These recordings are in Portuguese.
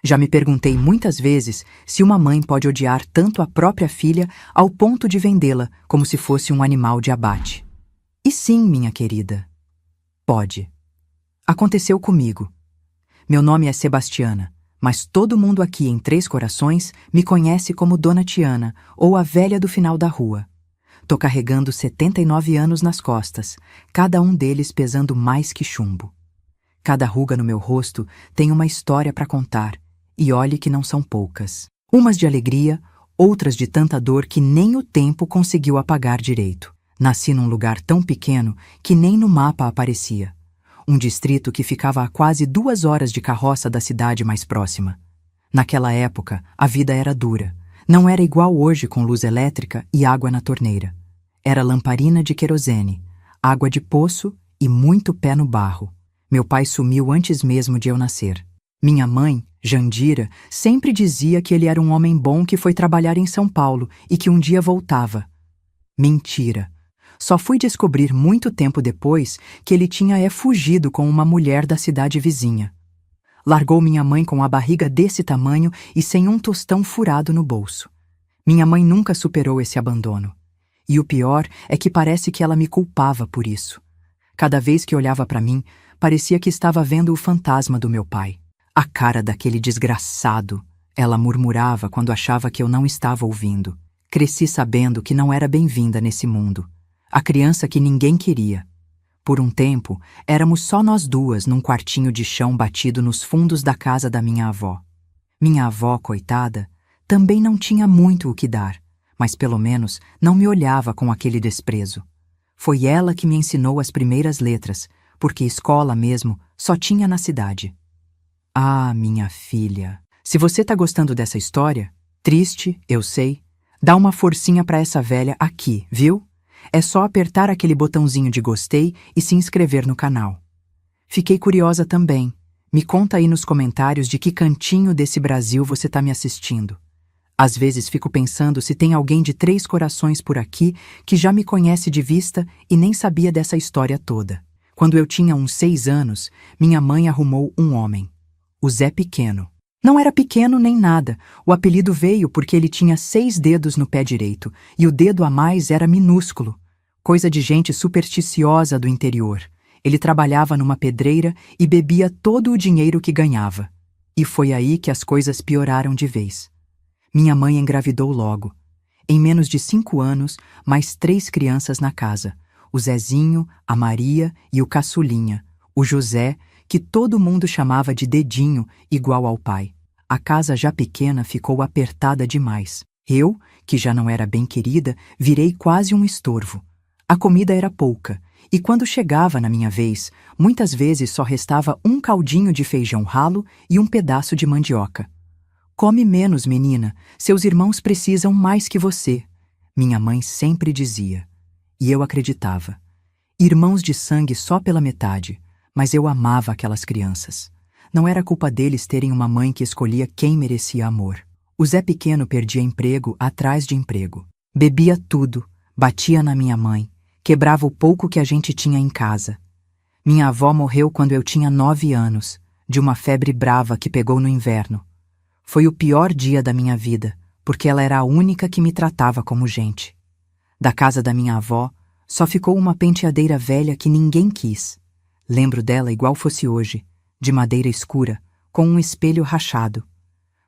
Já me perguntei muitas vezes se uma mãe pode odiar tanto a própria filha ao ponto de vendê-la como se fosse um animal de abate. E sim, minha querida, pode. Aconteceu comigo. Meu nome é Sebastiana, mas todo mundo aqui em Três Corações me conhece como Dona Tiana ou a velha do final da rua. Tô carregando 79 anos nas costas, cada um deles pesando mais que chumbo. Cada ruga no meu rosto tem uma história para contar, e olhe que não são poucas. Umas de alegria, outras de tanta dor que nem o tempo conseguiu apagar direito. Nasci num lugar tão pequeno que nem no mapa aparecia. Um distrito que ficava a quase 2 horas de carroça da cidade mais próxima. Naquela época, a vida era dura. Não era igual hoje com luz elétrica e água na torneira. Era lamparina de querosene, água de poço e muito pé no barro. Meu pai sumiu antes mesmo de eu nascer. Minha mãe, Jandira, sempre dizia que ele era um homem bom que foi trabalhar em São Paulo e que um dia voltava. Mentira. Só fui descobrir muito tempo depois que ele tinha fugido com uma mulher da cidade vizinha. Largou minha mãe com a barriga desse tamanho e sem um tostão furado no bolso. Minha mãe nunca superou esse abandono. E o pior é que parece que ela me culpava por isso. Cada vez que olhava para mim, parecia que estava vendo o fantasma do meu pai. A cara daquele desgraçado, ela murmurava quando achava que eu não estava ouvindo. Cresci sabendo que não era bem-vinda nesse mundo. A criança que ninguém queria. Por um tempo, éramos só nós duas num quartinho de chão batido nos fundos da casa da minha avó. Minha avó, coitada, também não tinha muito o que dar, mas pelo menos não me olhava com aquele desprezo. Foi ela que me ensinou as primeiras letras, porque escola mesmo só tinha na cidade. Ah, minha filha, se você tá gostando dessa história, triste, eu sei, dá uma forcinha pra essa velha aqui, viu? É só apertar aquele botãozinho de gostei e se inscrever no canal. Fiquei curiosa também. Me conta aí nos comentários de que cantinho desse Brasil você tá me assistindo. Às vezes fico pensando se tem alguém de Três Corações por aqui que já me conhece de vista e nem sabia dessa história toda. Quando eu tinha uns 6 anos, minha mãe arrumou um homem, o Zé Pequeno. Não era pequeno nem nada, o apelido veio porque ele tinha 6 dedos no pé direito e o dedo a mais era minúsculo, coisa de gente supersticiosa do interior. Ele trabalhava numa pedreira e bebia todo o dinheiro que ganhava. E foi aí que as coisas pioraram de vez. Minha mãe engravidou logo. Em menos de 5 anos, mais 3 crianças na casa. O Zezinho, a Maria e o Caçulinha, o José, que todo mundo chamava de Dedinho, igual ao pai. A casa já pequena ficou apertada demais. Eu, que já não era bem querida, virei quase um estorvo. A comida era pouca, e quando chegava na minha vez, muitas vezes só restava um caldinho de feijão ralo e um pedaço de mandioca. Come menos, menina, seus irmãos precisam mais que você, minha mãe sempre dizia. E eu acreditava. Irmãos de sangue só pela metade, mas eu amava aquelas crianças. Não era culpa deles terem uma mãe que escolhia quem merecia amor. O Zé Pequeno perdia emprego atrás de emprego. Bebia tudo, batia na minha mãe, quebrava o pouco que a gente tinha em casa. Minha avó morreu quando eu tinha 9 anos, de uma febre brava que pegou no inverno. Foi o pior dia da minha vida, porque ela era a única que me tratava como gente. Da casa da minha avó, só ficou uma penteadeira velha que ninguém quis. Lembro dela igual fosse hoje, de madeira escura, com um espelho rachado.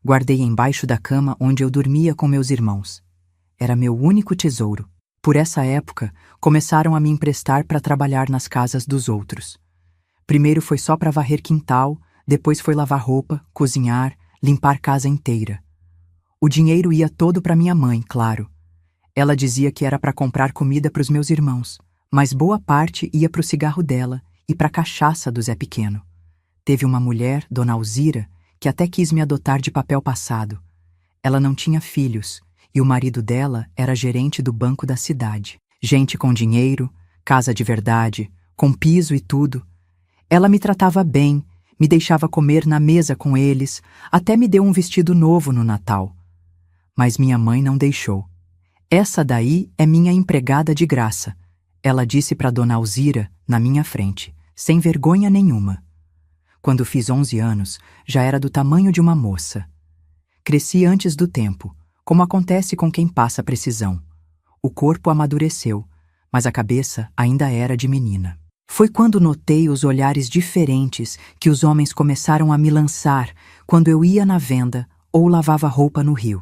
Guardei embaixo da cama onde eu dormia com meus irmãos. Era meu único tesouro. Por essa época, começaram a me emprestar para trabalhar nas casas dos outros. Primeiro foi só para varrer quintal, depois foi lavar roupa, cozinhar, limpar casa inteira. O dinheiro ia todo para minha mãe, claro. Ela dizia que era para comprar comida para os meus irmãos, mas boa parte ia para o cigarro dela e para a cachaça do Zé Pequeno. Teve uma mulher, Dona Alzira, que até quis me adotar de papel passado. Ela não tinha filhos, e o marido dela era gerente do banco da cidade. Gente com dinheiro, casa de verdade, com piso e tudo. Ela me tratava bem, me deixava comer na mesa com eles, até me deu um vestido novo no Natal. Mas minha mãe não deixou. Essa daí é minha empregada de graça, ela disse para Dona Alzira, na minha frente, sem vergonha nenhuma. Quando fiz 11 anos, já era do tamanho de uma moça. Cresci antes do tempo, como acontece com quem passa precisão. O corpo amadureceu, mas a cabeça ainda era de menina. Foi quando notei os olhares diferentes que os homens começaram a me lançar quando eu ia na venda ou lavava roupa no rio.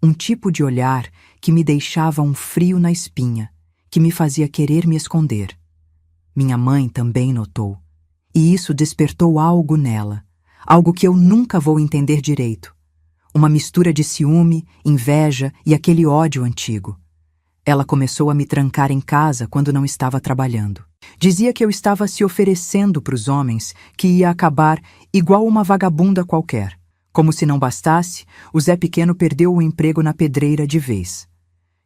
Um tipo de olhar que me deixava um frio na espinha, que me fazia querer me esconder. Minha mãe também notou, e isso despertou algo nela, algo que eu nunca vou entender direito. Uma mistura de ciúme, inveja e aquele ódio antigo. Ela começou a me trancar em casa quando não estava trabalhando. Dizia que eu estava se oferecendo para os homens, que ia acabar igual uma vagabunda qualquer. Como se não bastasse, o Zé Pequeno perdeu o emprego na pedreira de vez.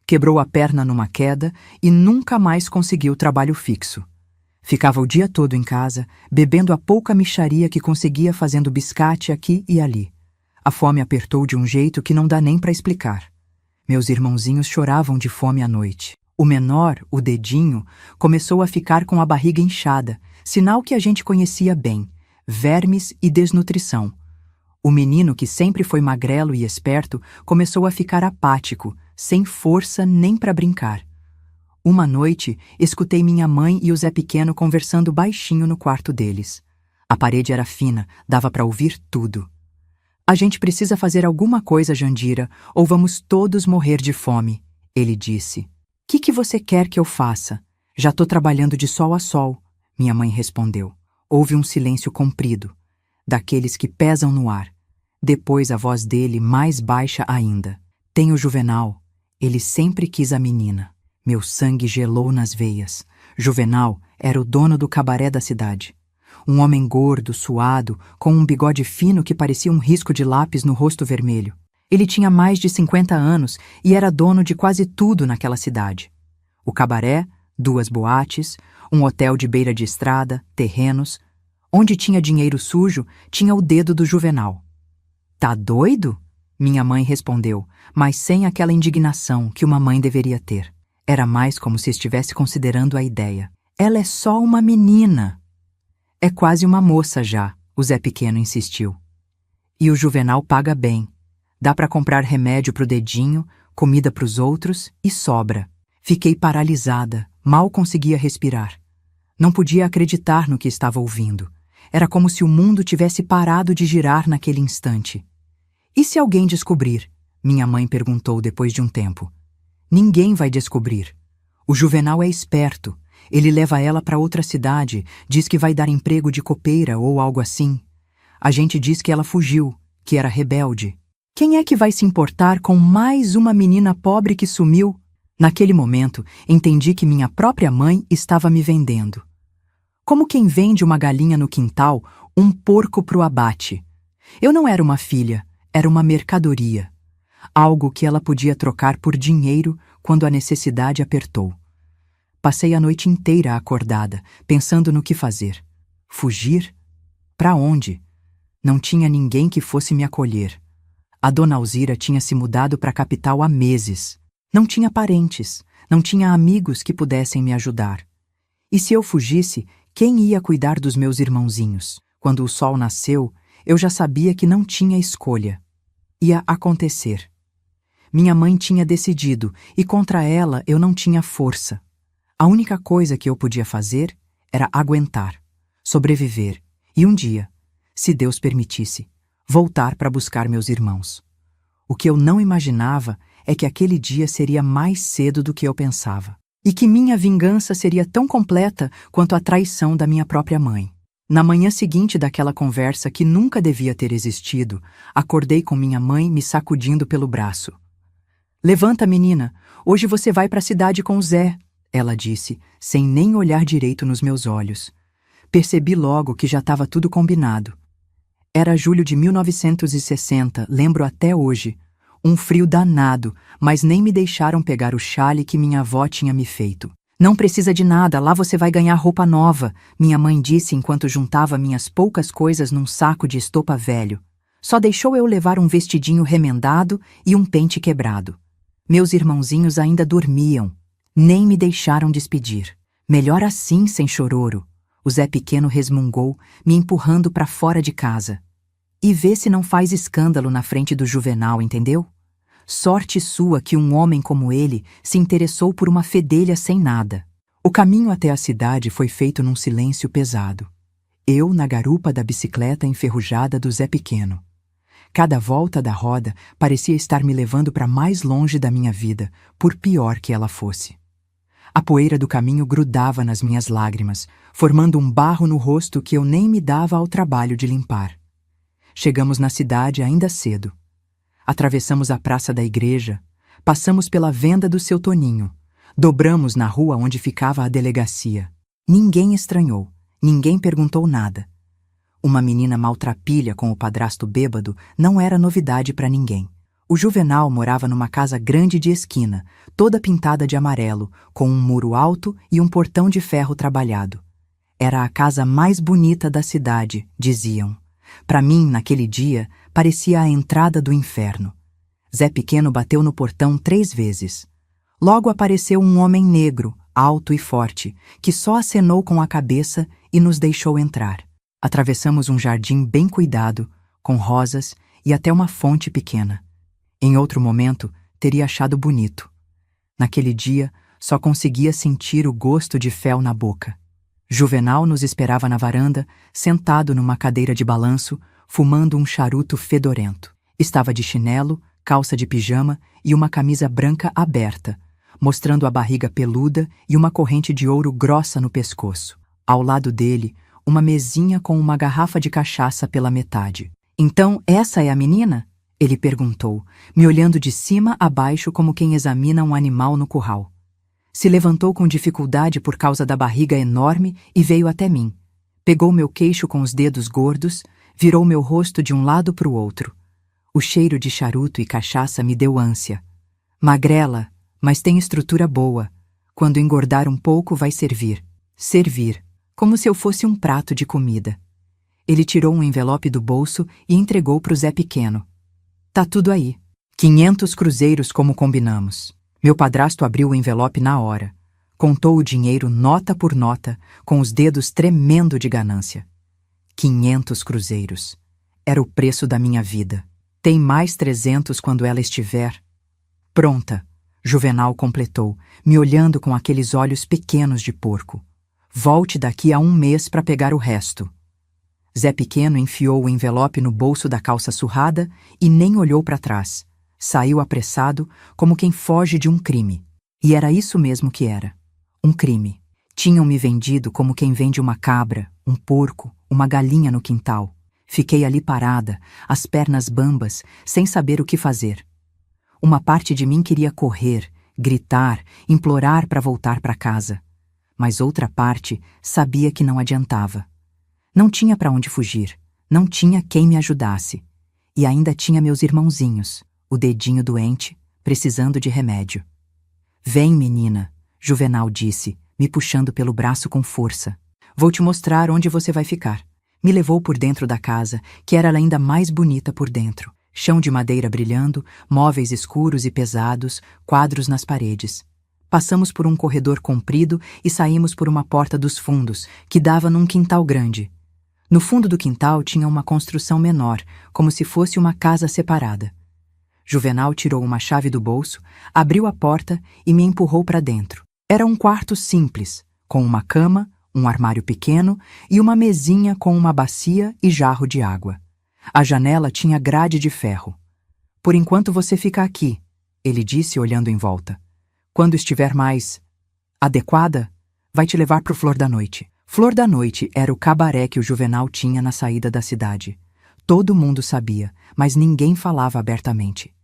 Quebrou a perna numa queda e nunca mais conseguiu trabalho fixo. Ficava o dia todo em casa, bebendo a pouca mixaria que conseguia fazendo biscate aqui e ali. A fome apertou de um jeito que não dá nem para explicar. Meus irmãozinhos choravam de fome à noite. O menor, o Dedinho, começou a ficar com a barriga inchada, sinal que a gente conhecia bem, vermes e desnutrição. O menino, que sempre foi magrelo e esperto, começou a ficar apático, sem força nem para brincar. Uma noite, escutei minha mãe e o Zé Pequeno conversando baixinho no quarto deles. A parede era fina, dava para ouvir tudo. A gente precisa fazer alguma coisa, Jandira, ou vamos todos morrer de fome, ele disse. Que você quer que eu faça? Já tô trabalhando de sol a sol, minha mãe respondeu. Houve um silêncio comprido, daqueles que pesam no ar. Depois a voz dele mais baixa ainda. Tem o Juvenal. Ele sempre quis a menina. Meu sangue gelou nas veias. Juvenal era o dono do cabaré da cidade. Um homem gordo, suado, com um bigode fino que parecia um risco de lápis no rosto vermelho. Ele tinha mais de 50 anos e era dono de quase tudo naquela cidade. O cabaré, 2 boates, um hotel de beira de estrada, terrenos. Onde tinha dinheiro sujo, tinha o dedo do Juvenal. Tá doido? Minha mãe respondeu, mas sem aquela indignação que uma mãe deveria ter. Era mais como se estivesse considerando a ideia. Ela é só uma menina. É quase uma moça já, o Zé Pequeno insistiu. E o Juvenal paga bem. Dá para comprar remédio pro Dedinho, comida pros outros e sobra. Fiquei paralisada, mal conseguia respirar. Não podia acreditar no que estava ouvindo. Era como se o mundo tivesse parado de girar naquele instante. E se alguém descobrir? Minha mãe perguntou depois de um tempo. Ninguém vai descobrir. O Juvenal é esperto. Ele leva ela para outra cidade, diz que vai dar emprego de copeira ou algo assim. A gente diz que ela fugiu, que era rebelde. Quem é que vai se importar com mais uma menina pobre que sumiu? Naquele momento, entendi que minha própria mãe estava me vendendo. Como quem vende uma galinha no quintal, um porco pro abate. Eu não era uma filha, era uma mercadoria. Algo que ela podia trocar por dinheiro quando a necessidade apertou. Passei a noite inteira acordada, pensando no que fazer. Fugir? Para onde? Não tinha ninguém que fosse me acolher. A dona Alzira tinha se mudado para a capital há meses. Não tinha parentes, não tinha amigos que pudessem me ajudar. E se eu fugisse, quem ia cuidar dos meus irmãozinhos? Quando o sol nasceu, eu já sabia que não tinha escolha. Ia acontecer. Minha mãe tinha decidido, e contra ela eu não tinha força. A única coisa que eu podia fazer era aguentar, sobreviver e um dia, se Deus permitisse, voltar para buscar meus irmãos. O que eu não imaginava é que aquele dia seria mais cedo do que eu pensava, e que minha vingança seria tão completa quanto a traição da minha própria mãe. Na manhã seguinte daquela conversa que nunca devia ter existido, acordei com minha mãe me sacudindo pelo braço. Levanta, menina, hoje você vai para a cidade com o Zé, ela disse, sem nem olhar direito nos meus olhos. Percebi logo que já estava tudo combinado. Era julho de 1960, lembro até hoje. Um frio danado, mas nem me deixaram pegar o chale que minha avó tinha me feito. Não precisa de nada, lá você vai ganhar roupa nova, minha mãe disse enquanto juntava minhas poucas coisas num saco de estopa velho. Só deixou eu levar um vestidinho remendado e um pente quebrado. Meus irmãozinhos ainda dormiam. Nem me deixaram despedir. Melhor assim, sem chororo. O Zé Pequeno resmungou, me empurrando para fora de casa. E vê se não faz escândalo na frente do Juvenal, entendeu? Sorte sua que um homem como ele se interessou por uma fedelha sem nada. O caminho até a cidade foi feito num silêncio pesado. Eu na garupa da bicicleta enferrujada do Zé Pequeno. Cada volta da roda parecia estar me levando para mais longe da minha vida, por pior que ela fosse. A poeira do caminho grudava nas minhas lágrimas, formando um barro no rosto que eu nem me dava ao trabalho de limpar. Chegamos na cidade ainda cedo. Atravessamos a praça da igreja, passamos pela venda do Seu Toninho, dobramos na rua onde ficava a delegacia. Ninguém estranhou, ninguém perguntou nada. Uma menina maltrapilha com o padrasto bêbado não era novidade para ninguém. O Juvenal morava numa casa grande de esquina, toda pintada de amarelo, com um muro alto e um portão de ferro trabalhado. Era a casa mais bonita da cidade, diziam. Para mim, naquele dia, parecia a entrada do inferno. Zé Pequeno bateu no portão 3 vezes. Logo apareceu um homem negro, alto e forte, que só acenou com a cabeça e nos deixou entrar. Atravessamos um jardim bem cuidado, com rosas e até uma fonte pequena. Em outro momento, teria achado bonito. Naquele dia, só conseguia sentir o gosto de fel na boca. Juvenal nos esperava na varanda, sentado numa cadeira de balanço, fumando um charuto fedorento. Estava de chinelo, calça de pijama e uma camisa branca aberta, mostrando a barriga peluda e uma corrente de ouro grossa no pescoço. Ao lado dele, uma mesinha com uma garrafa de cachaça pela metade. "Então, essa é a menina?" ele perguntou, me olhando de cima a baixo como quem examina um animal no curral. Se levantou com dificuldade por causa da barriga enorme e veio até mim. Pegou meu queixo com os dedos gordos, virou meu rosto de um lado para o outro. O cheiro de charuto e cachaça me deu ânsia. "Magrela, mas tem estrutura boa. Quando engordar um pouco vai servir." Servir, como se eu fosse um prato de comida. Ele tirou um envelope do bolso e entregou para o Zé Pequeno. "Tá tudo aí. 500 cruzeiros como combinamos." Meu padrasto abriu o envelope na hora. Contou o dinheiro nota por nota, com os dedos tremendo de ganância. 500 cruzeiros. Era o preço da minha vida. "Tem mais 300 quando ela estiver pronta", Juvenal completou, me olhando com aqueles olhos pequenos de porco. "Volte daqui a 1 mês para pegar o resto." Zé Pequeno enfiou o envelope no bolso da calça surrada e nem olhou para trás. Saiu apressado, como quem foge de um crime. E era isso mesmo que era. Um crime. Tinham-me vendido como quem vende uma cabra, um porco, uma galinha no quintal. Fiquei ali parada, as pernas bambas, sem saber o que fazer. Uma parte de mim queria correr, gritar, implorar para voltar para casa. Mas outra parte sabia que não adiantava. Não tinha para onde fugir, não tinha quem me ajudasse. E ainda tinha meus irmãozinhos, o dedinho doente, precisando de remédio. "Vem, menina", Juvenal disse, me puxando pelo braço com força. "Vou te mostrar onde você vai ficar." Me levou por dentro da casa, que era ainda mais bonita por dentro. Chão de madeira brilhando, móveis escuros e pesados, quadros nas paredes. Passamos por um corredor comprido e saímos por uma porta dos fundos, que dava num quintal grande. No fundo do quintal tinha uma construção menor, como se fosse uma casa separada. Juvenal tirou uma chave do bolso, abriu a porta e me empurrou para dentro. Era um quarto simples, com uma cama, um armário pequeno e uma mesinha com uma bacia e jarro de água. A janela tinha grade de ferro. "Por enquanto você fica aqui", ele disse olhando em volta. "Quando estiver mais adequada, vai te levar pro Flor da Noite." Flor da Noite era o cabaré que o Juvenal tinha na saída da cidade. Todo mundo sabia, mas ninguém falava abertamente.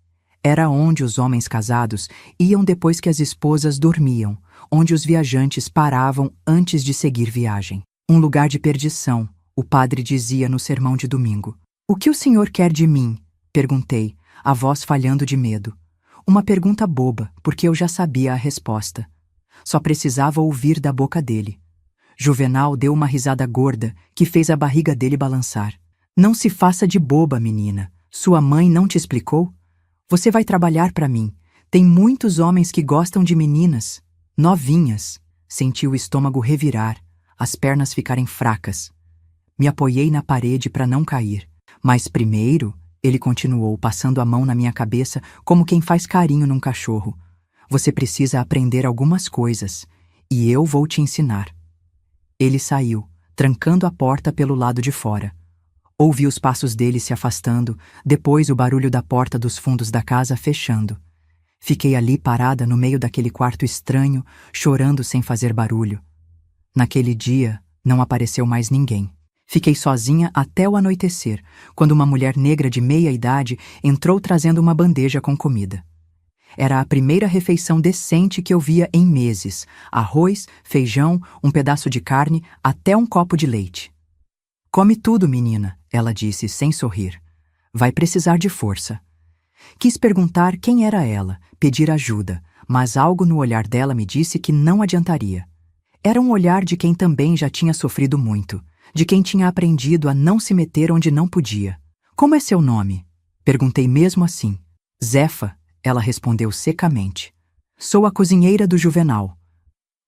Era onde os homens casados iam depois que as esposas dormiam, onde os viajantes paravam antes de seguir viagem. Um lugar de perdição, o padre dizia no sermão de domingo. "O que o senhor quer de mim?" perguntei, a voz falhando de medo. Uma pergunta boba, porque eu já sabia a resposta. Só precisava ouvir da boca dele. Juvenal deu uma risada gorda que fez a barriga dele balançar. "Não se faça de boba, menina. Sua mãe não te explicou? Você vai trabalhar para mim. Tem muitos homens que gostam de meninas. Novinhas." Senti o estômago revirar, as pernas ficarem fracas. Me apoiei na parede para não cair. Mas primeiro, ele continuou, passando a mão na minha cabeça como quem faz carinho num cachorro. Você precisa aprender algumas coisas, e eu vou te ensinar. Ele saiu, trancando a porta pelo lado de fora. Ouvi os passos dele se afastando, depois o barulho da porta dos fundos da casa fechando. Fiquei ali parada no meio daquele quarto estranho, chorando sem fazer barulho. Naquele dia, não apareceu mais ninguém. Fiquei sozinha até o anoitecer, quando uma mulher negra de meia-idade entrou trazendo uma bandeja com comida. Era a primeira refeição decente que eu via em meses: arroz, feijão, um pedaço de carne, até um copo de leite. Come tudo, menina, ela disse, sem sorrir. Vai precisar de força. Quis perguntar quem era ela, pedir ajuda, mas algo no olhar dela me disse que não adiantaria. Era um olhar de quem também já tinha sofrido muito, de quem tinha aprendido a não se meter onde não podia. Como é seu nome? Perguntei mesmo assim. Zefa, ela respondeu secamente. Sou a cozinheira do Juvenal.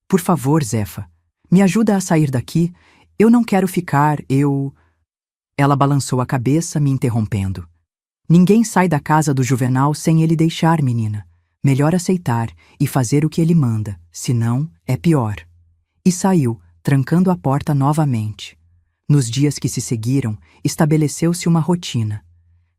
Por favor, Zefa, me ajuda a sair daqui. Eu não quero ficar, Ela balançou a cabeça, me interrompendo. Ninguém sai da casa do Juvenal sem ele deixar, menina. Melhor aceitar e fazer o que ele manda, senão é pior. E saiu, trancando a porta novamente. Nos dias que se seguiram, estabeleceu-se uma rotina.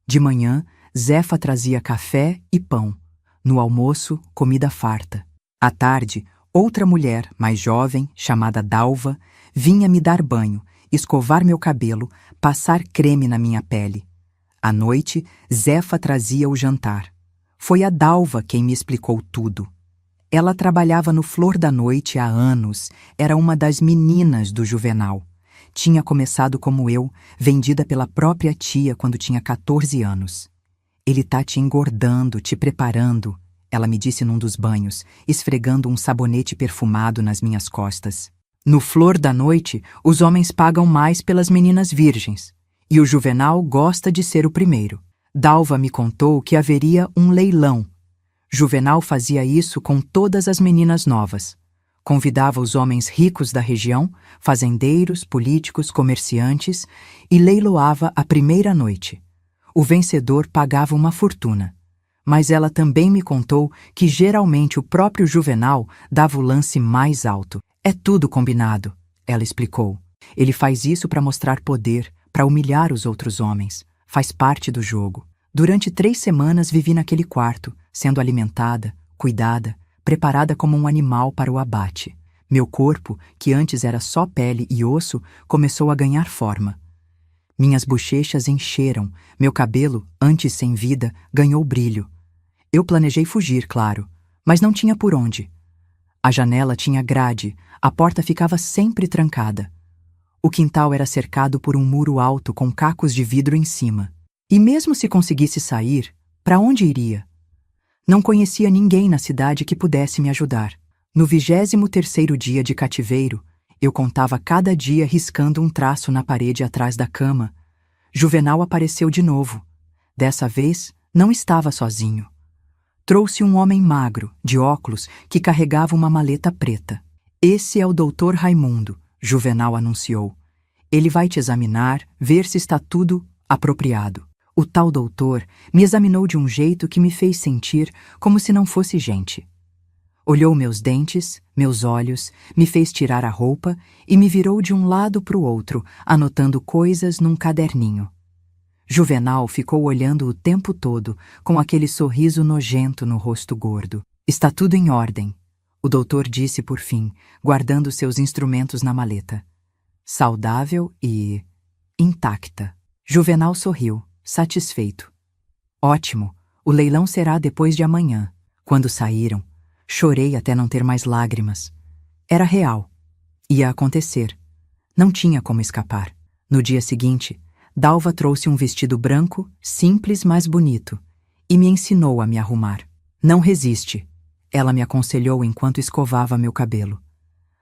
De manhã, Zefa trazia café e pão. No almoço, comida farta. À tarde, outra mulher, mais jovem, chamada Dalva, vinha me dar banho, escovar meu cabelo, passar creme na minha pele. À noite, Zefa trazia o jantar. Foi a Dalva quem me explicou tudo. Ela trabalhava no Flor da Noite há anos, era uma das meninas do Juvenal. Tinha começado como eu, vendida pela própria tia quando tinha 14 anos. Ele tá te engordando, te preparando, ela me disse num dos banhos, esfregando um sabonete perfumado nas minhas costas. No Flor da Noite, os homens pagam mais pelas meninas virgens, e o Juvenal gosta de ser o primeiro. Dalva me contou que haveria um leilão. Juvenal fazia isso com todas as meninas novas. Convidava os homens ricos da região, fazendeiros, políticos, comerciantes, e leiloava a primeira noite. O vencedor pagava uma fortuna. Mas ela também me contou que geralmente o próprio Juvenal dava o lance mais alto. É tudo combinado, ela explicou. Ele faz isso para mostrar poder, para humilhar os outros homens. Faz parte do jogo. Durante 3 semanas vivi naquele quarto, sendo alimentada, cuidada, preparada como um animal para o abate. Meu corpo, que antes era só pele e osso, começou a ganhar forma. Minhas bochechas encheram, meu cabelo, antes sem vida, ganhou brilho. Eu planejei fugir, claro, mas não tinha por onde. A janela tinha grade, a porta ficava sempre trancada. O quintal era cercado por um muro alto com cacos de vidro em cima. E mesmo se conseguisse sair, para onde iria? Não conhecia ninguém na cidade que pudesse me ajudar. No 23º dia de cativeiro, eu contava cada dia riscando um traço na parede atrás da cama. Juvenal apareceu de novo. Dessa vez, não estava sozinho. Trouxe um homem magro, de óculos, que carregava uma maleta preta. Esse é o Dr. Raimundo, Juvenal anunciou. Ele vai te examinar, ver se está tudo apropriado. O tal doutor me examinou de um jeito que me fez sentir como se não fosse gente. Olhou meus dentes, meus olhos, me fez tirar a roupa e me virou de um lado para o outro, anotando coisas num caderninho. Juvenal ficou olhando o tempo todo, com aquele sorriso nojento no rosto gordo. Está tudo em ordem, o doutor disse por fim, guardando seus instrumentos na maleta. Saudável e intacta. Juvenal sorriu, satisfeito. Ótimo, o leilão será depois de amanhã. Quando saíram, chorei até não ter mais lágrimas. Era real. Ia acontecer. Não tinha como escapar. No dia seguinte, Dalva trouxe um vestido branco, simples, mas bonito, e me ensinou a me arrumar. Não resiste, ela me aconselhou enquanto escovava meu cabelo.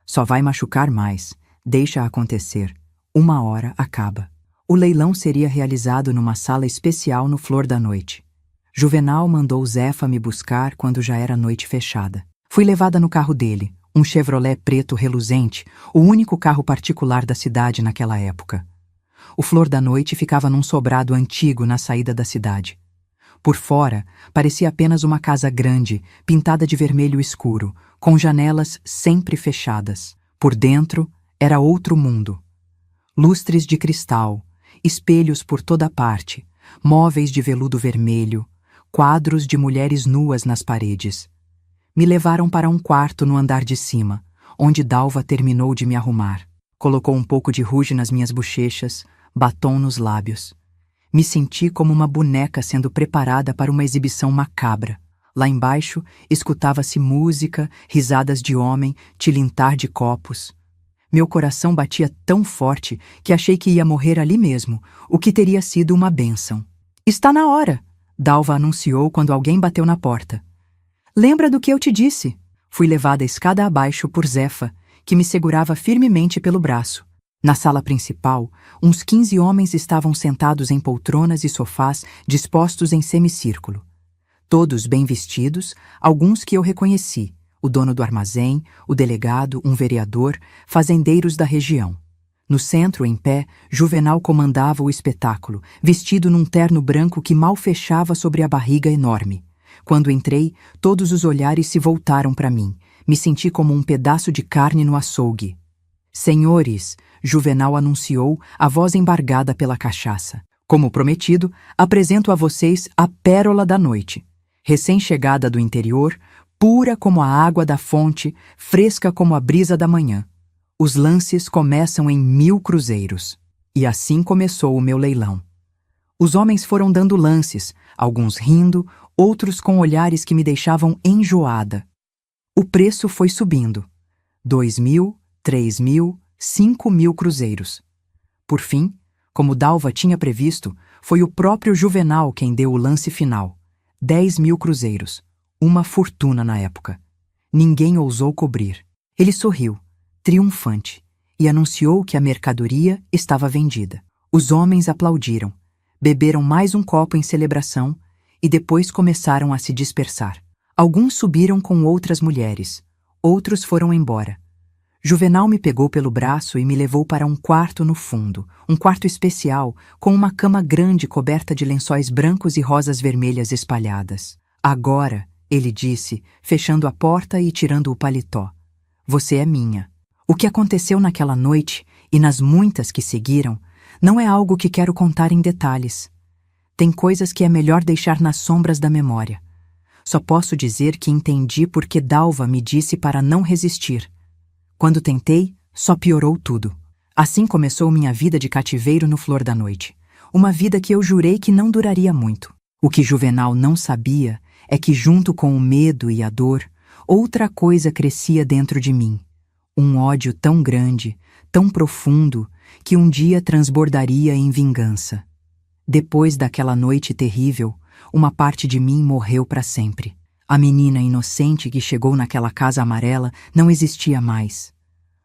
Só vai machucar mais, deixa acontecer. 1 hora acaba. O leilão seria realizado numa sala especial no Flor da Noite. Juvenal mandou Zefa me buscar quando já era noite fechada. Fui levada no carro dele, Um Chevrolet preto reluzente, o único carro particular da cidade naquela época. O Flor da Noite ficava num sobrado antigo na saída da cidade. Por fora, parecia apenas uma casa grande, pintada de vermelho escuro, com janelas sempre fechadas. Por dentro, era outro mundo. Lustres de cristal, espelhos por toda parte, móveis de veludo vermelho, quadros de mulheres nuas nas paredes. Me levaram para um quarto no andar de cima, onde Dalva terminou de me arrumar. Colocou um pouco de rouge nas minhas bochechas, batom nos lábios. Me senti como uma boneca sendo preparada para uma exibição macabra. Lá embaixo, escutava-se música, risadas de homem, tilintar de copos. Meu coração batia tão forte que achei que ia morrer ali mesmo, o que teria sido uma bênção. "Está na hora", Dalva anunciou quando alguém bateu na porta. "Lembra do que eu te disse?" Fui levada escada abaixo por Zefa, que me segurava firmemente pelo braço. Na sala principal, uns 15 homens estavam sentados em poltronas e sofás dispostos em semicírculo. Todos bem vestidos, alguns que eu reconheci, o dono do armazém, o delegado, um vereador, fazendeiros da região. No centro, em pé, Juvenal comandava o espetáculo, vestido num terno branco que mal fechava sobre a barriga enorme. Quando entrei, todos os olhares se voltaram para mim. Me senti como um pedaço de carne no açougue. "Senhores", Juvenal anunciou, a voz embargada pela cachaça. "Como prometido, apresento a vocês a pérola da noite. Recém-chegada do interior, pura como a água da fonte, fresca como a brisa da manhã. Os lances começam em 1000 cruzeiros." E assim começou o meu leilão. Os homens foram dando lances, alguns rindo, outros com olhares que me deixavam enjoada. O preço foi subindo. 2.000, 3.000, 5.000 cruzeiros. Por fim, como Dalva tinha previsto, foi o próprio Juvenal quem deu o lance final. 10.000 cruzeiros. Uma fortuna na época. Ninguém ousou cobrir. Ele sorriu, triunfante, e anunciou que a mercadoria estava vendida. Os homens aplaudiram, beberam mais um copo em celebração e depois começaram a se dispersar. Alguns subiram com outras mulheres, outros foram embora. Juvenal me pegou pelo braço e me levou para um quarto no fundo, um quarto especial, com uma cama grande coberta de lençóis brancos e rosas vermelhas espalhadas. "Agora", ele disse, fechando a porta e tirando o paletó, "você é minha." O que aconteceu naquela noite e nas muitas que seguiram não é algo que quero contar em detalhes. Tem coisas que é melhor deixar nas sombras da memória. Só posso dizer que entendi por que Dalva me disse para não resistir. Quando tentei, só piorou tudo. Assim começou minha vida de cativeiro no Flor da Noite. Uma vida que eu jurei que não duraria muito. O que Juvenal não sabia é que, junto com o medo e a dor, outra coisa crescia dentro de mim. Um ódio tão grande, tão profundo, que um dia transbordaria em vingança. Depois daquela noite terrível, uma parte de mim morreu para sempre. A menina inocente que chegou naquela casa amarela não existia mais.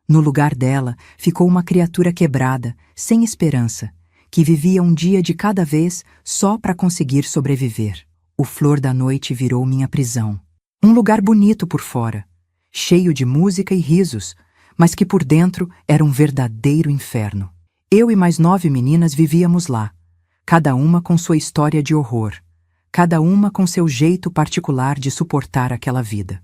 No lugar dela ficou uma criatura quebrada, sem esperança, que vivia um dia de cada vez só para conseguir sobreviver. O Flor da Noite virou minha prisão. Um lugar bonito por fora, cheio de música e risos, mas que por dentro era um verdadeiro inferno. Eu e mais 9 meninas vivíamos lá, cada uma com sua história de horror, cada uma com seu jeito particular de suportar aquela vida.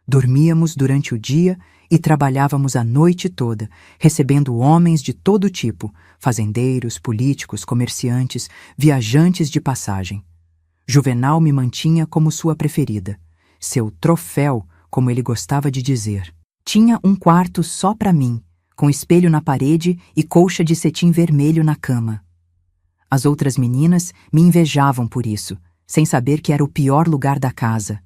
Dormíamos durante o dia e trabalhávamos a noite toda, recebendo homens de todo tipo, fazendeiros, políticos, comerciantes, viajantes de passagem. Juvenal me mantinha como sua preferida, seu troféu, como ele gostava de dizer. Tinha um quarto só para mim, com espelho na parede e colcha de cetim vermelho na cama. As outras meninas me invejavam por isso, sem saber que era o pior lugar da casa.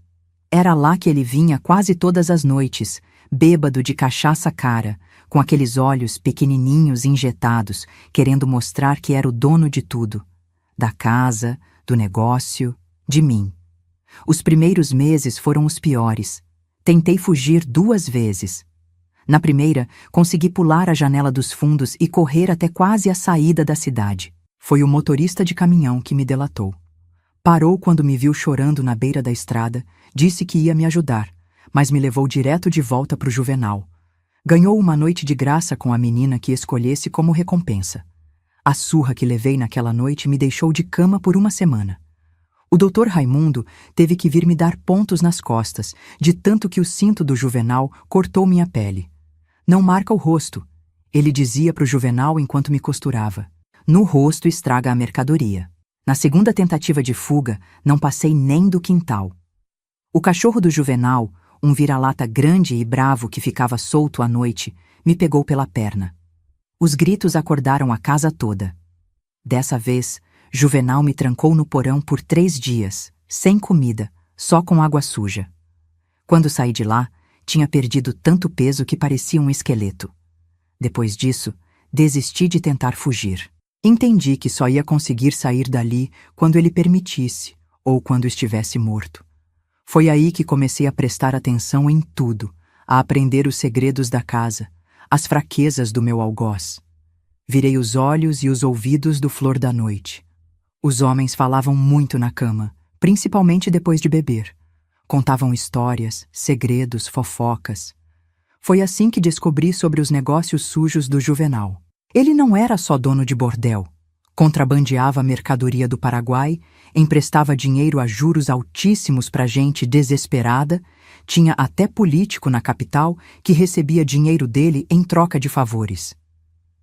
Era lá que ele vinha quase todas as noites, bêbado de cachaça cara, com aqueles olhos pequenininhos injetados, querendo mostrar que era o dono de tudo. Da casa, do negócio, de mim. Os primeiros meses foram os piores. Tentei fugir 2 vezes. Na primeira, consegui pular a janela dos fundos e correr até quase a saída da cidade. Foi o motorista de caminhão que me delatou. Parou quando me viu chorando na beira da estrada, disse que ia me ajudar, mas me levou direto de volta para o Juvenal. Ganhou uma noite de graça com a menina que escolhesse como recompensa. A surra que levei naquela noite me deixou de cama por uma semana. O doutor Raimundo teve que vir me dar pontos nas costas, de tanto que o cinto do Juvenal cortou minha pele. Não marca o rosto, ele dizia para o Juvenal enquanto me costurava. No rosto estraga a mercadoria. Na segunda tentativa de fuga, não passei nem do quintal. O cachorro do Juvenal, um vira-lata grande e bravo que ficava solto à noite, me pegou pela perna. Os gritos acordaram a casa toda. Dessa vez, Juvenal me trancou no porão por 3 dias, sem comida, só com água suja. Quando saí de lá, tinha perdido tanto peso que parecia um esqueleto. Depois disso, desisti de tentar fugir. Entendi que só ia conseguir sair dali quando ele permitisse, ou quando estivesse morto. Foi aí que comecei a prestar atenção em tudo, a aprender os segredos da casa, as fraquezas do meu algoz. Virei os olhos e os ouvidos do Flor da Noite. Os homens falavam muito na cama, principalmente depois de beber. Contavam histórias, segredos, fofocas. Foi assim que descobri sobre os negócios sujos do Juvenal. Ele não era só dono de bordel. Contrabandeava mercadoria do Paraguai, emprestava dinheiro a juros altíssimos para gente desesperada, tinha até político na capital que recebia dinheiro dele em troca de favores.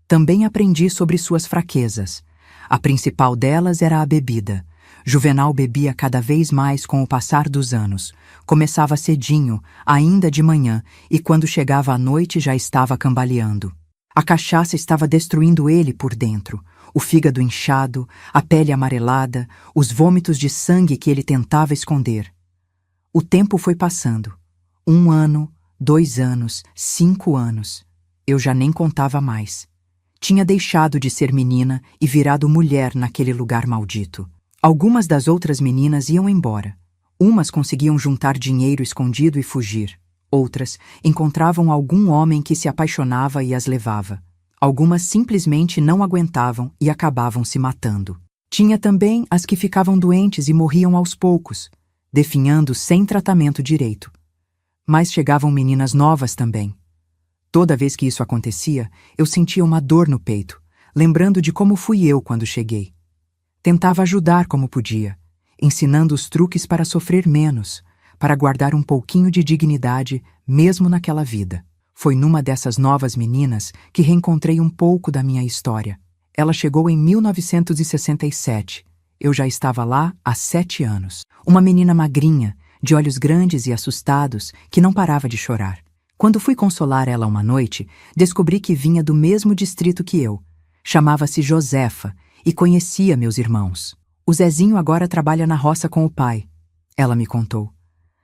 Também aprendi sobre suas fraquezas. A principal delas era a bebida. Juvenal bebia cada vez mais com o passar dos anos. Começava cedinho, ainda de manhã, e quando chegava à noite já estava cambaleando. A cachaça estava destruindo ele por dentro. O fígado inchado, a pele amarelada, os vômitos de sangue que ele tentava esconder. O tempo foi passando. 1 ano, 2 anos, 5 anos. Eu já nem contava mais. Tinha deixado de ser menina e virado mulher naquele lugar maldito. Algumas das outras meninas iam embora. Umas conseguiam juntar dinheiro escondido e fugir. Outras encontravam algum homem que se apaixonava e as levava. Algumas simplesmente não aguentavam e acabavam se matando. Tinha também as que ficavam doentes e morriam aos poucos, definhando sem tratamento direito. Mas chegavam meninas novas também. Toda vez que isso acontecia, eu sentia uma dor no peito, lembrando de como fui eu quando cheguei. Tentava ajudar como podia, ensinando os truques para sofrer menos, para guardar um pouquinho de dignidade mesmo naquela vida. Foi numa dessas novas meninas que reencontrei um pouco da minha história. Ela chegou em 1967. Eu já estava lá há 7 anos. Uma menina magrinha, de olhos grandes e assustados, que não parava de chorar. Quando fui consolar ela uma noite, descobri que vinha do mesmo distrito que eu. Chamava-se Josefa e conhecia meus irmãos. O Zezinho agora trabalha na roça com o pai, ela me contou,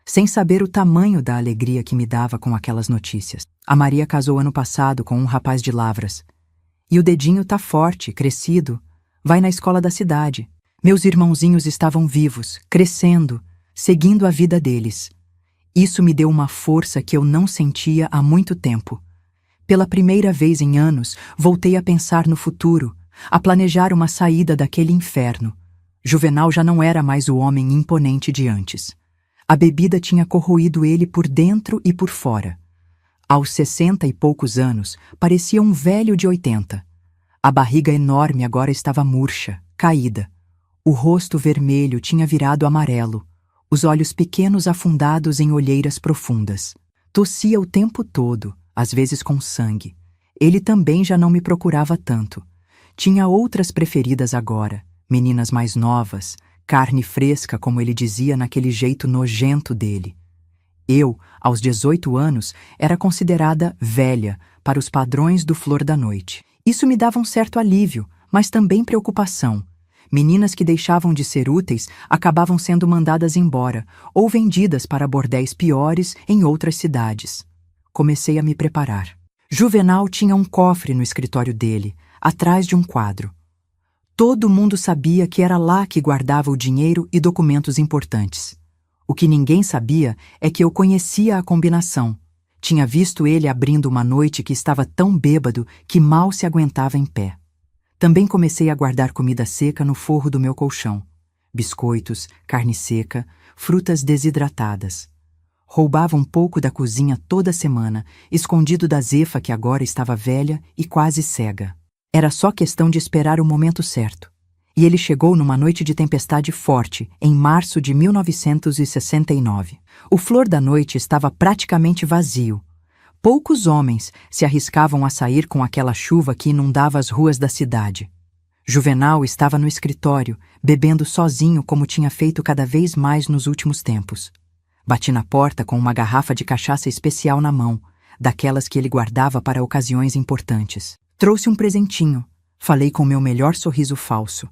sem saber o tamanho da alegria que me dava com aquelas notícias. A Maria casou ano passado com um rapaz de Lavras. E o dedinho tá forte, crescido. Vai na escola da cidade. Meus irmãozinhos estavam vivos, crescendo, seguindo a vida deles. Isso me deu uma força que eu não sentia há muito tempo. Pela primeira vez em anos, voltei a pensar no futuro, a planejar uma saída daquele inferno. Juvenal já não era mais o homem imponente de antes. A bebida tinha corroído ele por dentro e por fora. Aos 60 e poucos anos, parecia um velho de 80. A barriga enorme agora estava murcha, caída. O rosto vermelho tinha virado amarelo, os olhos pequenos afundados em olheiras profundas. Tossia o tempo todo, às vezes com sangue. Ele também já não me procurava tanto. Tinha outras preferidas agora, meninas mais novas, carne fresca, como ele dizia naquele jeito nojento dele. Eu, aos 18 anos, era considerada velha para os padrões do Flor da Noite. Isso me dava um certo alívio, mas também preocupação. Meninas que deixavam de ser úteis acabavam sendo mandadas embora ou vendidas para bordéis piores em outras cidades. Comecei a me preparar. Juvenal tinha um cofre no escritório dele, atrás de um quadro. Todo mundo sabia que era lá que guardava o dinheiro e documentos importantes. O que ninguém sabia é que eu conhecia a combinação. Tinha visto ele abrindo uma noite que estava tão bêbado que mal se aguentava em pé. Também comecei a guardar comida seca no forro do meu colchão. Biscoitos, carne seca, frutas desidratadas. Roubava um pouco da cozinha toda semana, escondido da Zefa que agora estava velha e quase cega. Era só questão de esperar o momento certo. E ele chegou numa noite de tempestade forte, em março de 1969. O Flor da Noite estava praticamente vazio. Poucos homens se arriscavam a sair com aquela chuva que inundava as ruas da cidade. Juvenal estava no escritório, bebendo sozinho como tinha feito cada vez mais nos últimos tempos. Bati na porta com uma garrafa de cachaça especial na mão, daquelas que ele guardava para ocasiões importantes. Trouxe um presentinho. Falei com meu melhor sorriso falso.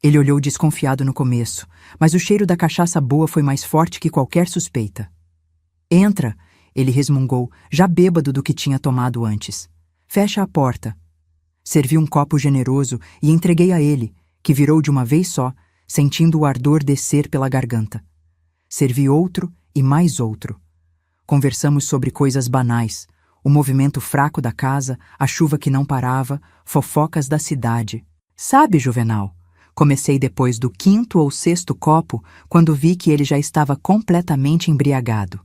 Ele olhou desconfiado no começo, mas o cheiro da cachaça boa foi mais forte que qualquer suspeita. Entra, ele resmungou, já bêbado do que tinha tomado antes. Fecha a porta. Servi um copo generoso e entreguei a ele, que virou de uma vez só, sentindo o ardor descer pela garganta. Servi outro e mais outro. Conversamos sobre coisas banais, o movimento fraco da casa, a chuva que não parava, fofocas da cidade. Sabe, Juvenal? Comecei depois do 5º ou 6º copo, quando vi que ele já estava completamente embriagado.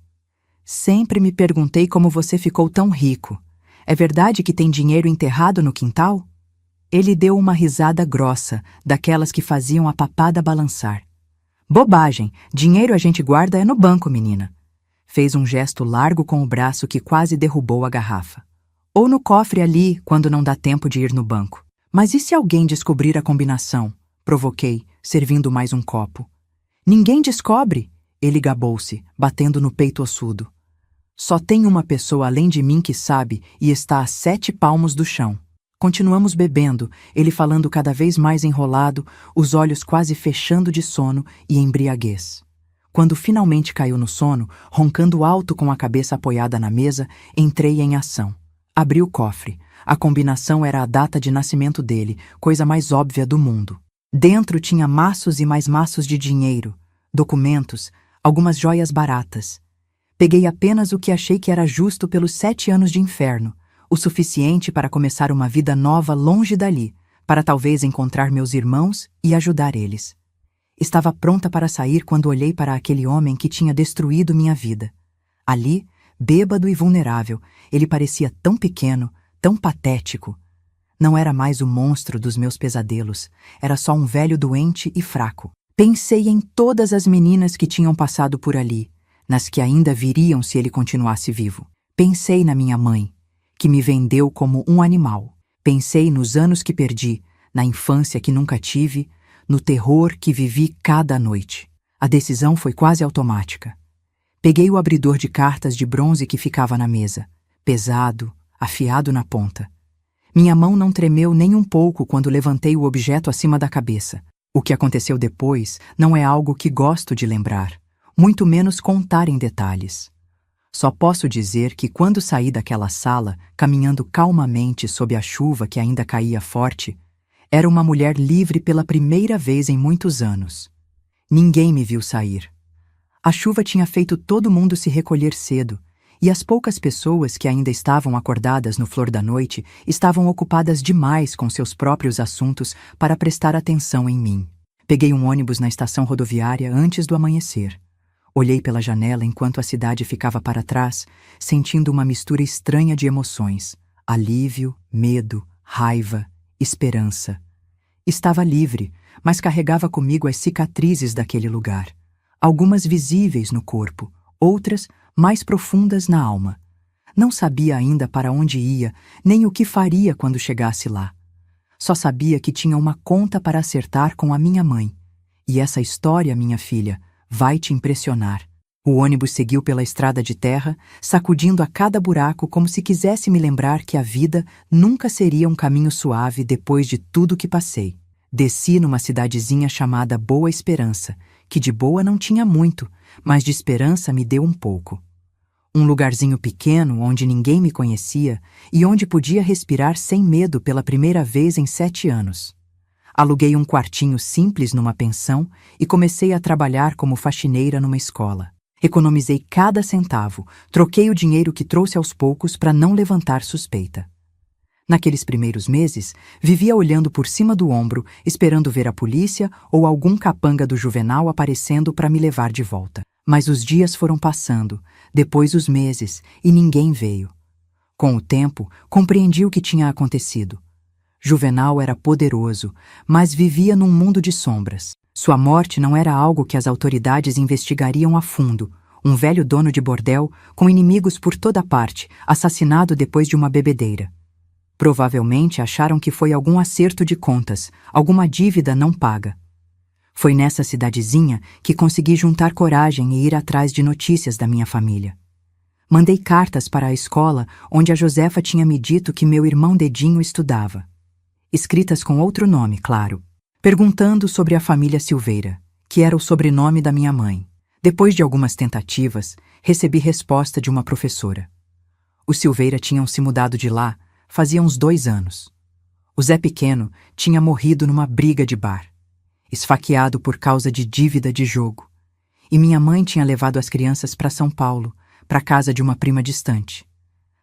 Sempre me perguntei como você ficou tão rico. É verdade que tem dinheiro enterrado no quintal? Ele deu uma risada grossa, daquelas que faziam a papada balançar. Bobagem, dinheiro a gente guarda é no banco, menina. Fez um gesto largo com o braço que quase derrubou a garrafa. Ou no cofre ali, quando não dá tempo de ir no banco. Mas e se alguém descobrir a combinação? Provoquei, servindo mais um copo. Ninguém descobre, ele gabou-se, batendo no peito ossudo. Só tem uma pessoa além de mim que sabe e está a 7 palmos do chão. Continuamos bebendo, ele falando cada vez mais enrolado, os olhos quase fechando de sono e embriaguez. Quando finalmente caiu no sono, roncando alto com a cabeça apoiada na mesa, entrei em ação. Abri o cofre. A combinação era a data de nascimento dele, coisa mais óbvia do mundo. Dentro tinha maços e mais maços de dinheiro, documentos, algumas joias baratas. Peguei apenas o que achei que era justo pelos 7 anos de inferno, o suficiente para começar uma vida nova longe dali, para talvez encontrar meus irmãos e ajudar eles. Estava pronta para sair quando olhei para aquele homem que tinha destruído minha vida. Ali, bêbado e vulnerável, ele parecia tão pequeno, tão patético. Não era mais o monstro dos meus pesadelos, era só um velho doente e fraco. Pensei em todas as meninas que tinham passado por ali, nas que ainda viriam se ele continuasse vivo. Pensei na minha mãe, que me vendeu como um animal. Pensei nos anos que perdi, na infância que nunca tive, no terror que vivi cada noite. A decisão foi quase automática. Peguei o abridor de cartas de bronze que ficava na mesa, pesado, afiado na ponta. Minha mão não tremeu nem um pouco quando levantei o objeto acima da cabeça. O que aconteceu depois não é algo que gosto de lembrar, muito menos contar em detalhes. Só posso dizer que quando saí daquela sala, caminhando calmamente sob a chuva que ainda caía forte, era uma mulher livre pela primeira vez em muitos anos. Ninguém me viu sair. A chuva tinha feito todo mundo se recolher cedo, e as poucas pessoas que ainda estavam acordadas no Flor da Noite estavam ocupadas demais com seus próprios assuntos para prestar atenção em mim. Peguei um ônibus na estação rodoviária antes do amanhecer. Olhei pela janela enquanto a cidade ficava para trás, sentindo uma mistura estranha de emoções: alívio, medo, raiva, esperança. Estava livre, mas carregava comigo as cicatrizes daquele lugar. Algumas visíveis no corpo, outras mais profundas na alma. Não sabia ainda para onde ia, nem o que faria quando chegasse lá. Só sabia que tinha uma conta para acertar com a minha mãe. E essa história, minha filha, vai te impressionar. O ônibus seguiu pela estrada de terra, sacudindo a cada buraco como se quisesse me lembrar que a vida nunca seria um caminho suave depois de tudo que passei. Desci numa cidadezinha chamada Boa Esperança, que de boa não tinha muito, mas de esperança me deu um pouco. Um lugarzinho pequeno onde ninguém me conhecia e onde podia respirar sem medo pela primeira vez em 7 anos. Aluguei um quartinho simples numa pensão e comecei a trabalhar como faxineira numa escola. Economizei cada centavo, troquei o dinheiro que trouxe aos poucos para não levantar suspeita. Naqueles primeiros meses, vivia olhando por cima do ombro, esperando ver a polícia ou algum capanga do Juvenal aparecendo para me levar de volta. Mas os dias foram passando, depois os meses, e ninguém veio. Com o tempo, compreendi o que tinha acontecido. Juvenal era poderoso, mas vivia num mundo de sombras. Sua morte não era algo que as autoridades investigariam a fundo. Um velho dono de bordel, com inimigos por toda parte, assassinado depois de uma bebedeira. Provavelmente acharam que foi algum acerto de contas, alguma dívida não paga. Foi nessa cidadezinha que consegui juntar coragem e ir atrás de notícias da minha família. Mandei cartas para a escola onde a Josefa tinha me dito que meu irmão Dedinho estudava. Escritas com outro nome, claro, perguntando sobre a família Silveira, que era o sobrenome da minha mãe. Depois de algumas tentativas, recebi resposta de uma professora. Os Silveira tinham se mudado de lá fazia uns 2 anos. O Zé Pequeno tinha morrido numa briga de bar, esfaqueado por causa de dívida de jogo, e minha mãe tinha levado as crianças para São Paulo, para casa de uma prima distante.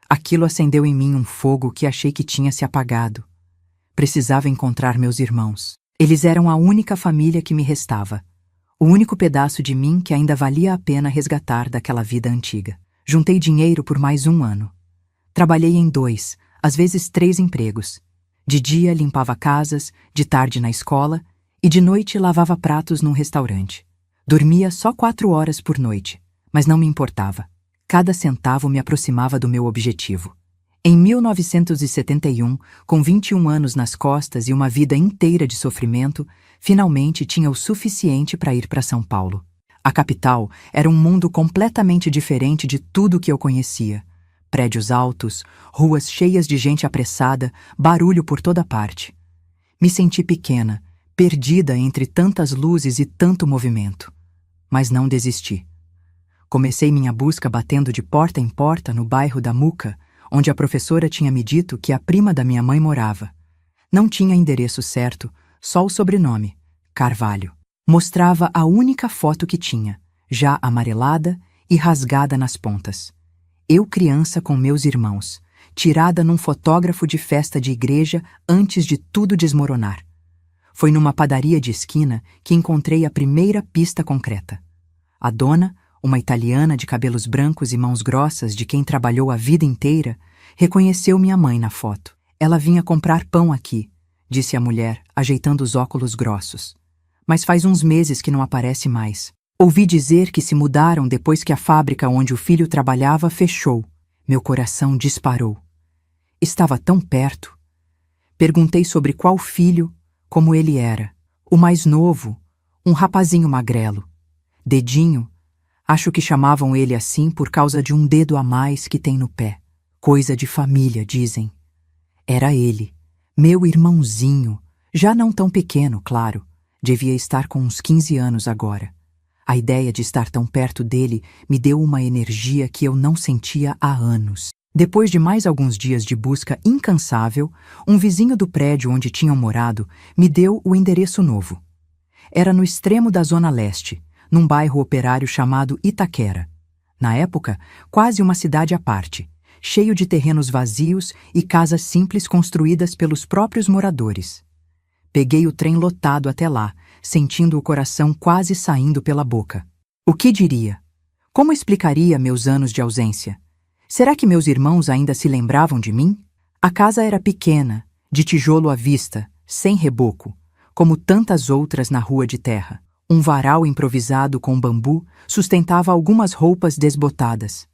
Aquilo acendeu em mim um fogo que achei que tinha se apagado. Precisava encontrar meus irmãos. Eles eram a única família que me restava. O único pedaço de mim que ainda valia a pena resgatar daquela vida antiga. Juntei dinheiro por mais 1 ano. Trabalhei em 2, às vezes 3 empregos. De dia limpava casas, de tarde na escola e de noite lavava pratos num restaurante. Dormia só 4 horas por noite, mas não me importava. Cada centavo me aproximava do meu objetivo. Em 1971, com 21 anos nas costas e uma vida inteira de sofrimento, finalmente tinha o suficiente para ir para São Paulo. A capital era um mundo completamente diferente de tudo que eu conhecia. Prédios altos, ruas cheias de gente apressada, barulho por toda parte. Me senti pequena, perdida entre tantas luzes e tanto movimento. Mas não desisti. Comecei minha busca batendo de porta em porta no bairro da Muca, onde a professora tinha me dito que a prima da minha mãe morava. Não tinha endereço certo, só o sobrenome, Carvalho. Mostrava a única foto que tinha, já amarelada e rasgada nas pontas. Eu criança com meus irmãos, tirada num fotógrafo de festa de igreja antes de tudo desmoronar. Foi numa padaria de esquina que encontrei a primeira pista concreta. A dona, uma italiana de cabelos brancos e mãos grossas de quem trabalhou a vida inteira, reconheceu minha mãe na foto. Ela vinha comprar pão aqui, disse a mulher, ajeitando os óculos grossos. Mas faz uns meses que não aparece mais. Ouvi dizer que se mudaram depois que a fábrica onde o filho trabalhava fechou. Meu coração disparou. Estava tão perto. Perguntei sobre qual filho, como ele era. O mais novo, um rapazinho magrelo. Dedinho. Acho que chamavam ele assim por causa de um dedo a mais que tem no pé. Coisa de família, dizem. Era ele, meu irmãozinho, já não tão pequeno, claro. Devia estar com uns 15 anos agora. A ideia de estar tão perto dele me deu uma energia que eu não sentia há anos. Depois de mais alguns dias de busca incansável, um vizinho do prédio onde tinham morado me deu o endereço novo. Era no extremo da Zona Leste, num bairro operário chamado Itaquera. Na época, quase uma cidade à parte, cheio de terrenos vazios e casas simples construídas pelos próprios moradores. Peguei o trem lotado até lá, sentindo o coração quase saindo pela boca. O que diria? Como explicaria meus anos de ausência? Será que meus irmãos ainda se lembravam de mim? A casa era pequena, de tijolo à vista, sem reboco, como tantas outras na rua de terra. Um varal improvisado com bambu sustentava algumas roupas desbotadas.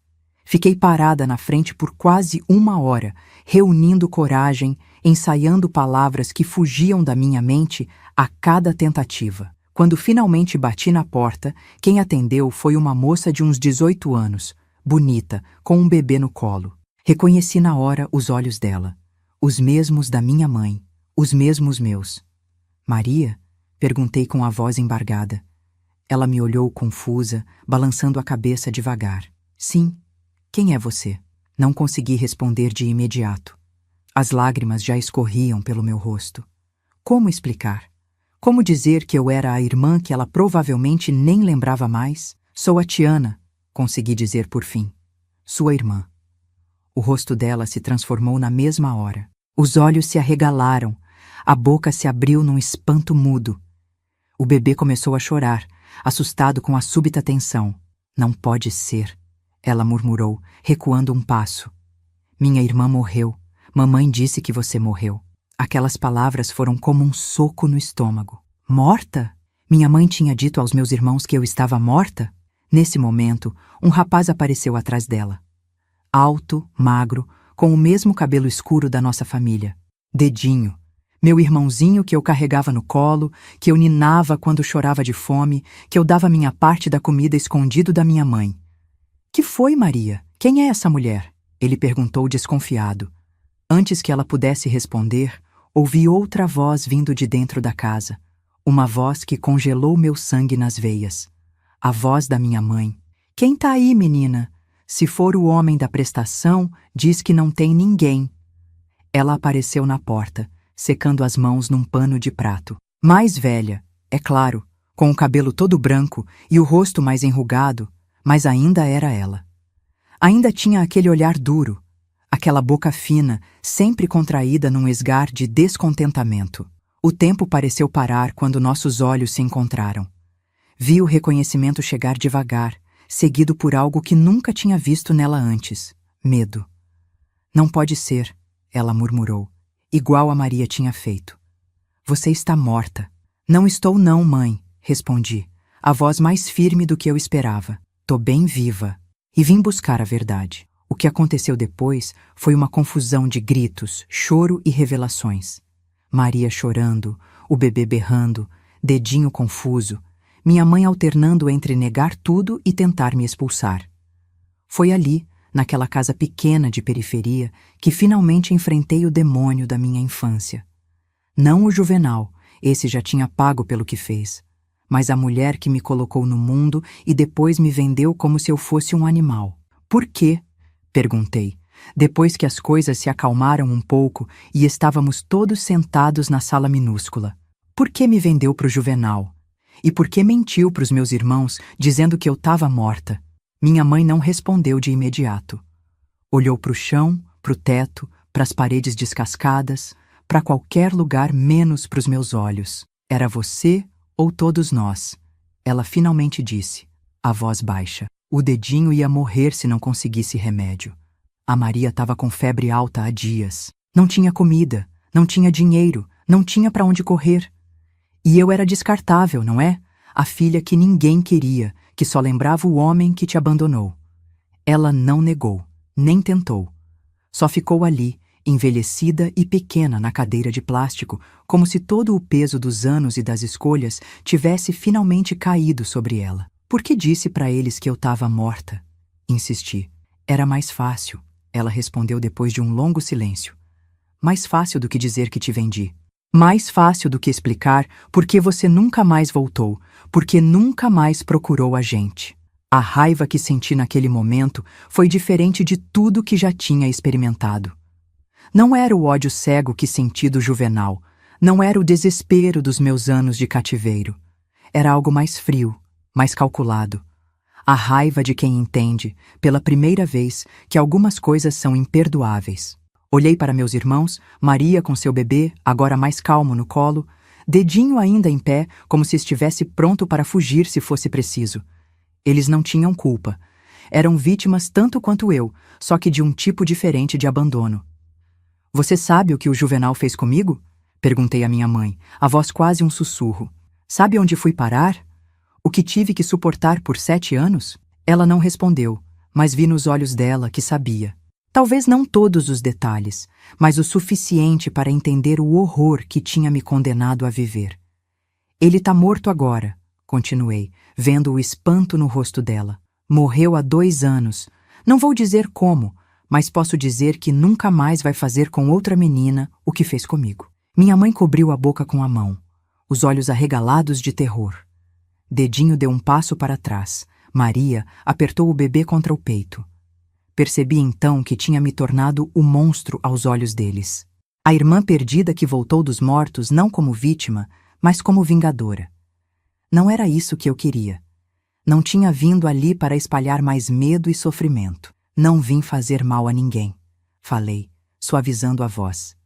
Fiquei parada na frente por quase 1 hora, reunindo coragem, ensaiando palavras que fugiam da minha mente a cada tentativa. Quando finalmente bati na porta, quem atendeu foi uma moça de uns 18 anos, bonita, com um bebê no colo. Reconheci na hora os olhos dela, os mesmos da minha mãe, os mesmos meus. Maria? Perguntei com a voz embargada. Ela me olhou confusa, balançando a cabeça devagar. Sim. Quem é você? Não consegui responder de imediato. As lágrimas já escorriam pelo meu rosto. Como explicar? Como dizer que eu era a irmã que ela provavelmente nem lembrava mais? Sou a Tiana, consegui dizer por fim. Sua irmã. O rosto dela se transformou na mesma hora. Os olhos se arregalaram, a boca se abriu num espanto mudo. O bebê começou a chorar, assustado com a súbita tensão. Não pode ser, ela murmurou, recuando um passo. Minha irmã morreu. Mamãe disse que você morreu. Aquelas palavras foram como um soco no estômago. Morta? Minha mãe tinha dito aos meus irmãos que eu estava morta? Nesse momento, um rapaz apareceu atrás dela. Alto, magro, com o mesmo cabelo escuro da nossa família. Dedinho, meu irmãozinho que eu carregava no colo, que eu ninava quando chorava de fome, que eu dava minha parte da comida escondido da minha mãe. Que foi, Maria? Quem é essa mulher? Ele perguntou desconfiado. Antes que ela pudesse responder, ouvi outra voz vindo de dentro da casa. Uma voz que congelou meu sangue nas veias. A voz da minha mãe. Quem tá aí, menina? Se for o homem da prestação, diz que não tem ninguém. Ela apareceu na porta, secando as mãos num pano de prato. Mais velha, é claro, com o cabelo todo branco e o rosto mais enrugado, mas ainda era ela. Ainda tinha aquele olhar duro, aquela boca fina, sempre contraída num esgar de descontentamento. O tempo pareceu parar quando nossos olhos se encontraram. Vi o reconhecimento chegar devagar, seguido por algo que nunca tinha visto nela antes: medo. Não pode ser, ela murmurou, igual a Maria tinha feito. Você está morta. Não estou não, mãe, respondi, a voz mais firme do que eu esperava. Tô bem viva. E vim buscar a verdade. O que aconteceu depois foi uma confusão de gritos, choro e revelações. Maria chorando, o bebê berrando, dedinho confuso, minha mãe alternando entre negar tudo e tentar me expulsar. Foi ali, naquela casa pequena de periferia, que finalmente enfrentei o demônio da minha infância. Não o Juvenal, esse já tinha pago pelo que fez, mas a mulher que me colocou no mundo e depois me vendeu como se eu fosse um animal. Por quê? Perguntei, depois que as coisas se acalmaram um pouco e estávamos todos sentados na sala minúscula. Por que me vendeu para o Juvenal? E por que mentiu para os meus irmãos, dizendo que eu estava morta? Minha mãe não respondeu de imediato. Olhou para o chão, para o teto, para as paredes descascadas, para qualquer lugar menos para os meus olhos. Era você ou todos nós? Ela finalmente disse, a voz baixa. O dedinho ia morrer se não conseguisse remédio. A Maria estava com febre alta há dias. Não tinha comida, não tinha dinheiro, não tinha para onde correr. E eu era descartável, não é? A filha que ninguém queria, que só lembrava o homem que te abandonou. Ela não negou, nem tentou. Só ficou ali, envelhecida e pequena na cadeira de plástico, como se todo o peso dos anos e das escolhas tivesse finalmente caído sobre ela. Por que disse para eles que eu estava morta? Insisti. Era mais fácil, ela respondeu depois de um longo silêncio. Mais fácil do que dizer que te vendi. Mais fácil do que explicar por que você nunca mais voltou, porque nunca mais procurou a gente. A raiva que senti naquele momento foi diferente de tudo que já tinha experimentado. Não era o ódio cego que senti do Juvenal, não era o desespero dos meus anos de cativeiro. Era algo mais frio, mais calculado. A raiva de quem entende, pela primeira vez, que algumas coisas são imperdoáveis. Olhei para meus irmãos, Maria com seu bebê, agora mais calmo no colo, dedinho ainda em pé, como se estivesse pronto para fugir se fosse preciso. Eles não tinham culpa. Eram vítimas tanto quanto eu, só que de um tipo diferente de abandono. Você sabe o que o Juvenal fez comigo? Perguntei à minha mãe, a voz quase um sussurro. Sabe onde fui parar? O que tive que suportar por 7 anos? Ela não respondeu, mas vi nos olhos dela que sabia. Talvez não todos os detalhes, mas o suficiente para entender o horror que tinha me condenado a viver. Ele tá morto agora, continuei, vendo o espanto no rosto dela. Morreu há 2 anos. Não vou dizer como, mas posso dizer que nunca mais vai fazer com outra menina o que fez comigo. Minha mãe cobriu a boca com a mão, os olhos arregalados de terror. Dedinho deu um passo para trás. Maria apertou o bebê contra o peito. Percebi então que tinha me tornado o monstro aos olhos deles. A irmã perdida que voltou dos mortos não como vítima, mas como vingadora. Não era isso que eu queria. Não tinha vindo ali para espalhar mais medo e sofrimento. Não vim fazer mal a ninguém, falei, suavizando a voz.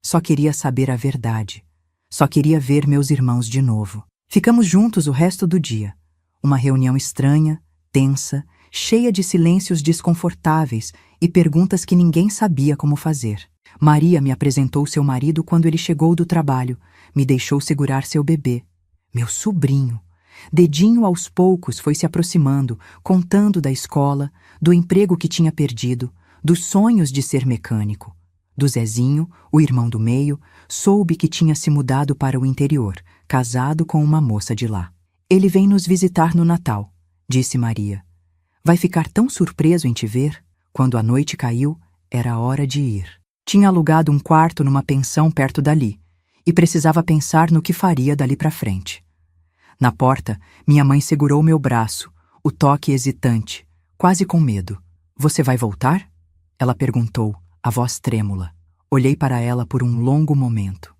Só queria saber a verdade. Só queria ver meus irmãos de novo. Ficamos juntos o resto do dia. Uma reunião estranha, tensa, cheia de silêncios desconfortáveis e perguntas que ninguém sabia como fazer. Maria me apresentou seu marido quando ele chegou do trabalho, me deixou segurar seu bebê. Meu sobrinho. Dedinho aos poucos foi se aproximando, contando da escola, do emprego que tinha perdido, dos sonhos de ser mecânico. Do Zezinho, o irmão do meio, soube que tinha se mudado para o interior, casado com uma moça de lá. Ele vem nos visitar no Natal, disse Maria. Vai ficar tão surpreso em te ver? Quando a noite caiu, era hora de ir. Tinha alugado um quarto numa pensão perto dali, e precisava pensar no que faria dali para frente. Na porta, minha mãe segurou meu braço, o toque hesitante, quase com medo. Você vai voltar? Ela perguntou, a voz trêmula. Olhei para ela por um longo momento.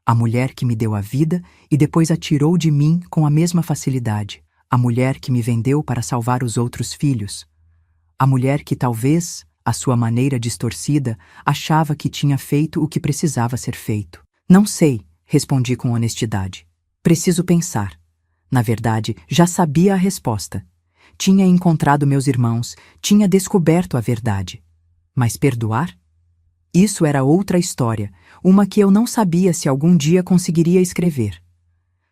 A mulher que me deu a vida e depois a tirou de mim com a mesma facilidade. A mulher que me vendeu para salvar os outros filhos. A mulher que talvez, à sua maneira distorcida, achava que tinha feito o que precisava ser feito. Não sei, respondi com honestidade. Preciso pensar. Na verdade, já sabia a resposta. Tinha encontrado meus irmãos, tinha descoberto a verdade. Mas perdoar? Isso era outra história, uma que eu não sabia se algum dia conseguiria escrever.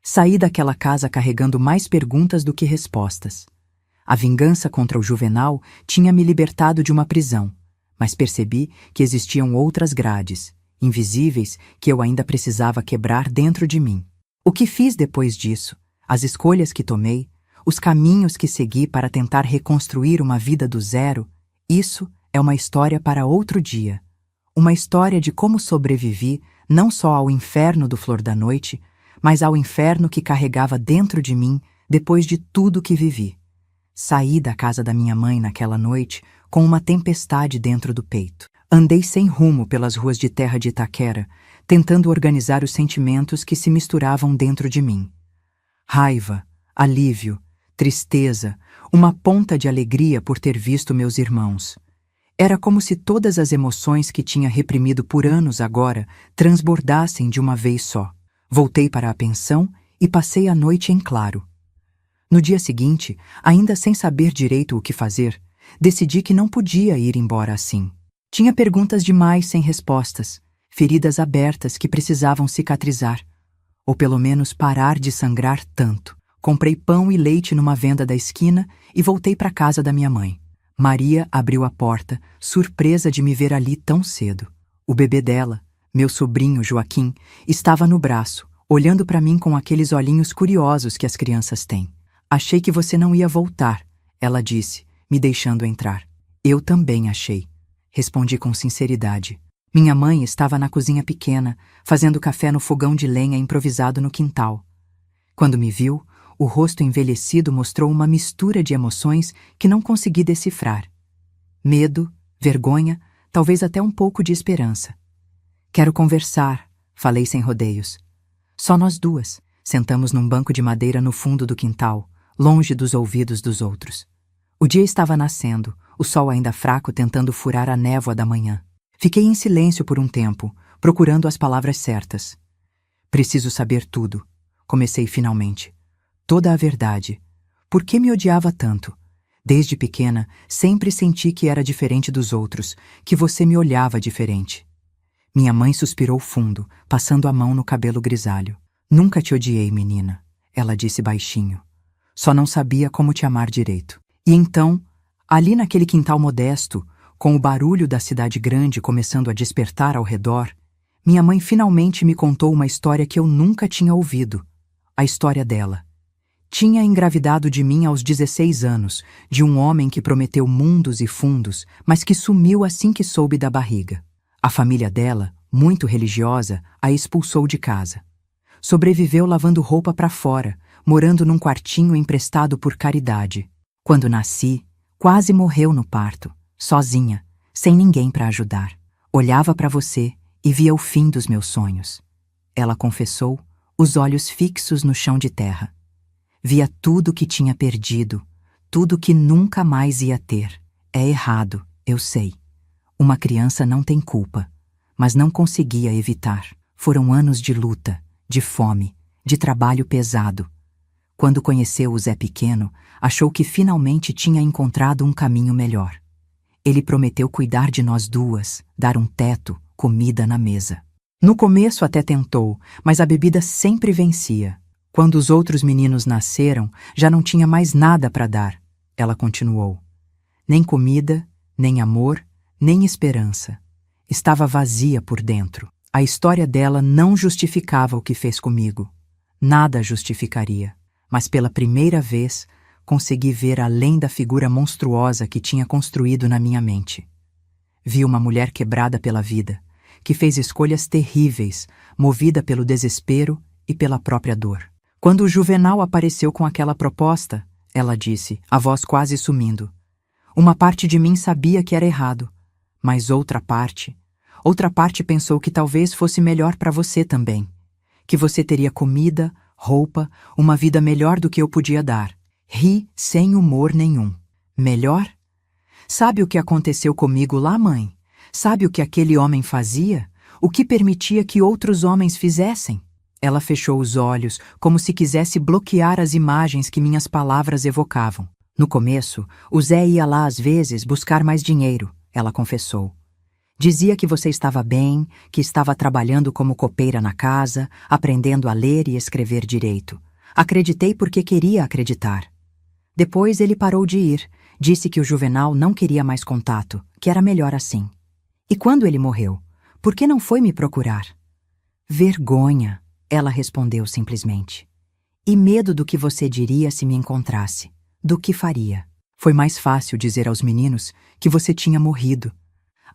Saí daquela casa carregando mais perguntas do que respostas. A vingança contra o Juvenal tinha me libertado de uma prisão, mas percebi que existiam outras grades, invisíveis, que eu ainda precisava quebrar dentro de mim. O que fiz depois disso, as escolhas que tomei, os caminhos que segui para tentar reconstruir uma vida do zero, isso é uma história para outro dia. Uma história de como sobrevivi não só ao inferno do Flor da Noite, mas ao inferno que carregava dentro de mim depois de tudo que vivi. Saí da casa da minha mãe naquela noite com uma tempestade dentro do peito. Andei sem rumo pelas ruas de terra de Itaquera, tentando organizar os sentimentos que se misturavam dentro de mim. Raiva, alívio, tristeza, uma ponta de alegria por ter visto meus irmãos. Era como se todas as emoções que tinha reprimido por anos agora transbordassem de uma vez só. Voltei para a pensão e passei a noite em claro. No dia seguinte, ainda sem saber direito o que fazer, decidi que não podia ir embora assim. Tinha perguntas demais sem respostas, feridas abertas que precisavam cicatrizar, ou pelo menos parar de sangrar tanto. Comprei pão e leite numa venda da esquina e voltei para a casa da minha mãe. Maria abriu a porta, surpresa de me ver ali tão cedo. O bebê dela, meu sobrinho Joaquim, estava no braço, olhando para mim com aqueles olhinhos curiosos que as crianças têm. Achei que você não ia voltar, ela disse, me deixando entrar. Eu também achei, respondi com sinceridade. Minha mãe estava na cozinha pequena, fazendo café no fogão de lenha improvisado no quintal. Quando me viu, o rosto envelhecido mostrou uma mistura de emoções que não consegui decifrar. Medo, vergonha, talvez até um pouco de esperança. Quero conversar, falei sem rodeios. Só nós duas, sentamos num banco de madeira no fundo do quintal, longe dos ouvidos dos outros. O dia estava nascendo, o sol ainda fraco tentando furar a névoa da manhã. Fiquei em silêncio por um tempo, procurando as palavras certas. Preciso saber tudo, comecei finalmente. Toda a verdade. Por que me odiava tanto? Desde pequena, sempre senti que era diferente dos outros, que você me olhava diferente. Minha mãe suspirou fundo, passando a mão no cabelo grisalho. Nunca te odiei, menina, ela disse baixinho. Só não sabia como te amar direito. E então, ali naquele quintal modesto, com o barulho da cidade grande começando a despertar ao redor, minha mãe finalmente me contou uma história que eu nunca tinha ouvido. A história dela. Tinha engravidado de mim aos 16 anos, de um homem que prometeu mundos e fundos, mas que sumiu assim que soube da barriga. A família dela, muito religiosa, a expulsou de casa. Sobreviveu lavando roupa para fora, morando num quartinho emprestado por caridade. Quando nasci, quase morreu no parto, sozinha, sem ninguém para ajudar. Olhava para você e via o fim dos meus sonhos. Ela confessou, os olhos fixos no chão de terra. Via tudo que tinha perdido, tudo que nunca mais ia ter. É errado, eu sei. Uma criança não tem culpa, mas não conseguia evitar. Foram anos de luta, de fome, de trabalho pesado. Quando conheceu o Zé pequeno, achou que finalmente tinha encontrado um caminho melhor. Ele prometeu cuidar de nós duas, dar um teto, comida na mesa. No começo até tentou, mas a bebida sempre vencia. Quando os outros meninos nasceram, já não tinha mais nada para dar. Ela continuou. Nem comida, nem amor, nem esperança. Estava vazia por dentro. A história dela não justificava o que fez comigo. Nada justificaria. Mas pela primeira vez, consegui ver além da figura monstruosa que tinha construído na minha mente. Vi uma mulher quebrada pela vida, que fez escolhas terríveis, movida pelo desespero e pela própria dor. Quando o Juvenal apareceu com aquela proposta, ela disse, a voz quase sumindo. Uma parte de mim sabia que era errado, mas outra parte pensou que talvez fosse melhor para você também, que você teria comida, roupa, uma vida melhor do que eu podia dar. Ri sem humor nenhum. Melhor? Sabe o que aconteceu comigo lá, mãe? Sabe o que aquele homem fazia? O que permitia que outros homens fizessem? Ela fechou os olhos, como se quisesse bloquear as imagens que minhas palavras evocavam. No começo, o Zé ia lá às vezes buscar mais dinheiro, ela confessou. Dizia que você estava bem, que estava trabalhando como copeira na casa, aprendendo a ler e escrever direito. Acreditei porque queria acreditar. Depois ele parou de ir, disse que o Juvenal não queria mais contato, que era melhor assim. E quando ele morreu, por que não foi me procurar? Vergonha, ela respondeu simplesmente. E medo do que você diria se me encontrasse, do que faria. Foi mais fácil dizer aos meninos que você tinha morrido.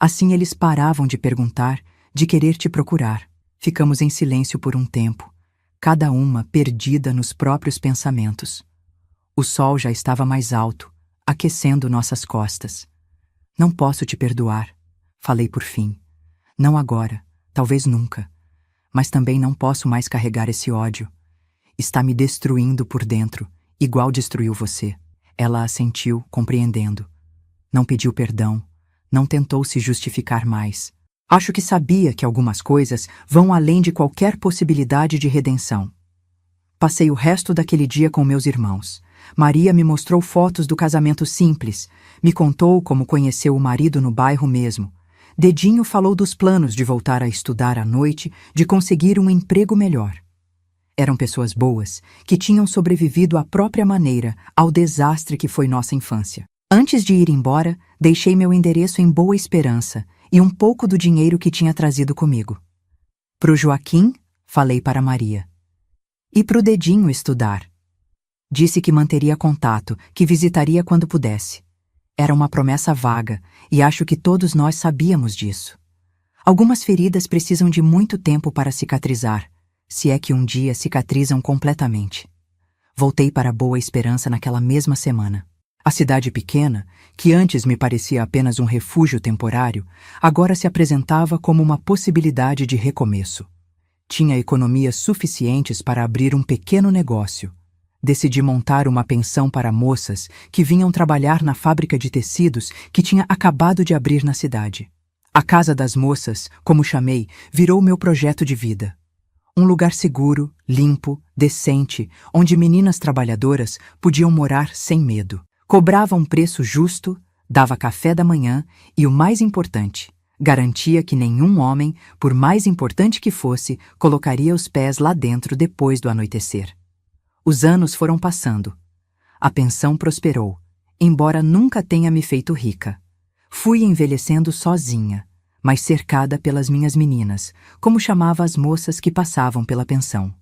Assim eles paravam de perguntar, de querer te procurar. Ficamos em silêncio por um tempo, cada uma perdida nos próprios pensamentos. O sol já estava mais alto, aquecendo nossas costas. Não posso te perdoar, falei por fim. Não agora, talvez nunca. Mas também não posso mais carregar esse ódio. Está me destruindo por dentro, igual destruiu você. Ela assentiu, compreendendo. Não pediu perdão. Não tentou se justificar mais. Acho que sabia que algumas coisas vão além de qualquer possibilidade de redenção. Passei o resto daquele dia com meus irmãos. Maria me mostrou fotos do casamento simples, me contou como conheceu o marido no bairro mesmo. Dedinho falou dos planos de voltar a estudar à noite, de conseguir um emprego melhor. Eram pessoas boas, que tinham sobrevivido à própria maneira ao desastre que foi nossa infância. Antes de ir embora, deixei meu endereço em Boa Esperança e um pouco do dinheiro que tinha trazido comigo. Pro Joaquim, falei para Maria. E pro Dedinho estudar. Disse que manteria contato, que visitaria quando pudesse. Era uma promessa vaga, e acho que todos nós sabíamos disso. Algumas feridas precisam de muito tempo para cicatrizar, se é que um dia cicatrizam completamente. Voltei para Boa Esperança naquela mesma semana. A cidade pequena, que antes me parecia apenas um refúgio temporário, agora se apresentava como uma possibilidade de recomeço. Tinha economias suficientes para abrir um pequeno negócio. Decidi montar uma pensão para moças que vinham trabalhar na fábrica de tecidos que tinha acabado de abrir na cidade. A Casa das Moças, como chamei, virou meu projeto de vida. Um lugar seguro, limpo, decente, onde meninas trabalhadoras podiam morar sem medo. Cobrava um preço justo, dava café da manhã e, o mais importante, garantia que nenhum homem, por mais importante que fosse, colocaria os pés lá dentro depois do anoitecer. Os anos foram passando. A pensão prosperou, embora nunca tenha me feito rica. Fui envelhecendo sozinha, mas cercada pelas minhas meninas, como chamava as moças que passavam pela pensão.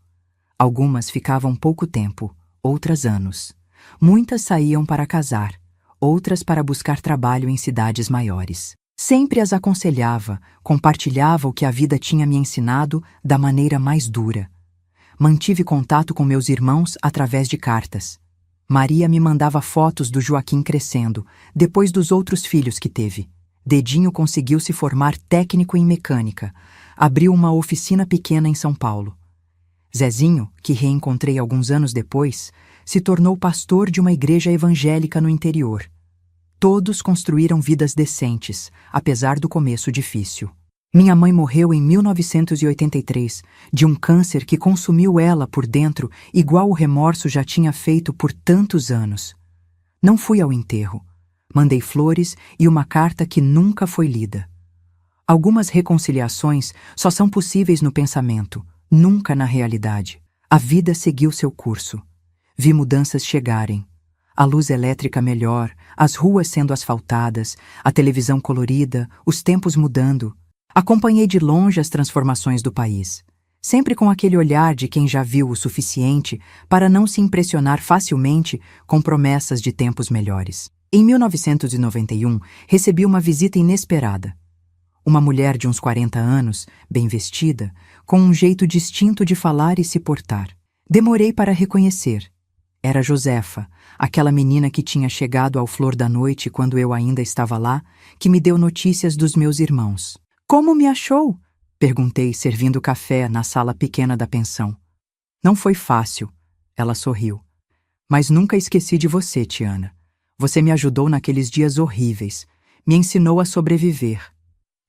Algumas ficavam pouco tempo, outras anos. Muitas saíam para casar, outras para buscar trabalho em cidades maiores. Sempre as aconselhava, compartilhava o que a vida tinha me ensinado da maneira mais dura. Mantive contato com meus irmãos através de cartas. Maria me mandava fotos do Joaquim crescendo, depois dos outros filhos que teve. Dedinho conseguiu se formar técnico em mecânica. Abriu uma oficina pequena em São Paulo. Zezinho, que reencontrei alguns anos depois, se tornou pastor de uma igreja evangélica no interior. Todos construíram vidas decentes, apesar do começo difícil. Minha mãe morreu em 1983, de um câncer que consumiu ela por dentro, igual o remorso já tinha feito por tantos anos. Não fui ao enterro. Mandei flores e uma carta que nunca foi lida. Algumas reconciliações só são possíveis no pensamento, nunca na realidade. A vida seguiu seu curso. Vi mudanças chegarem. A luz elétrica melhor, as ruas sendo asfaltadas, a televisão colorida, os tempos mudando. Acompanhei de longe as transformações do país, sempre com aquele olhar de quem já viu o suficiente para não se impressionar facilmente com promessas de tempos melhores. Em 1991, recebi uma visita inesperada. Uma mulher de uns 40 anos, bem vestida, com um jeito distinto de falar e se portar. Demorei para reconhecer. Era Josefa, aquela menina que tinha chegado ao Flor da Noite quando eu ainda estava lá, que me deu notícias dos meus irmãos. Como me achou? Perguntei, servindo café na sala pequena da pensão. Não foi fácil, ela sorriu. Mas nunca esqueci de você, Tiana. Você me ajudou naqueles dias horríveis, me ensinou a sobreviver.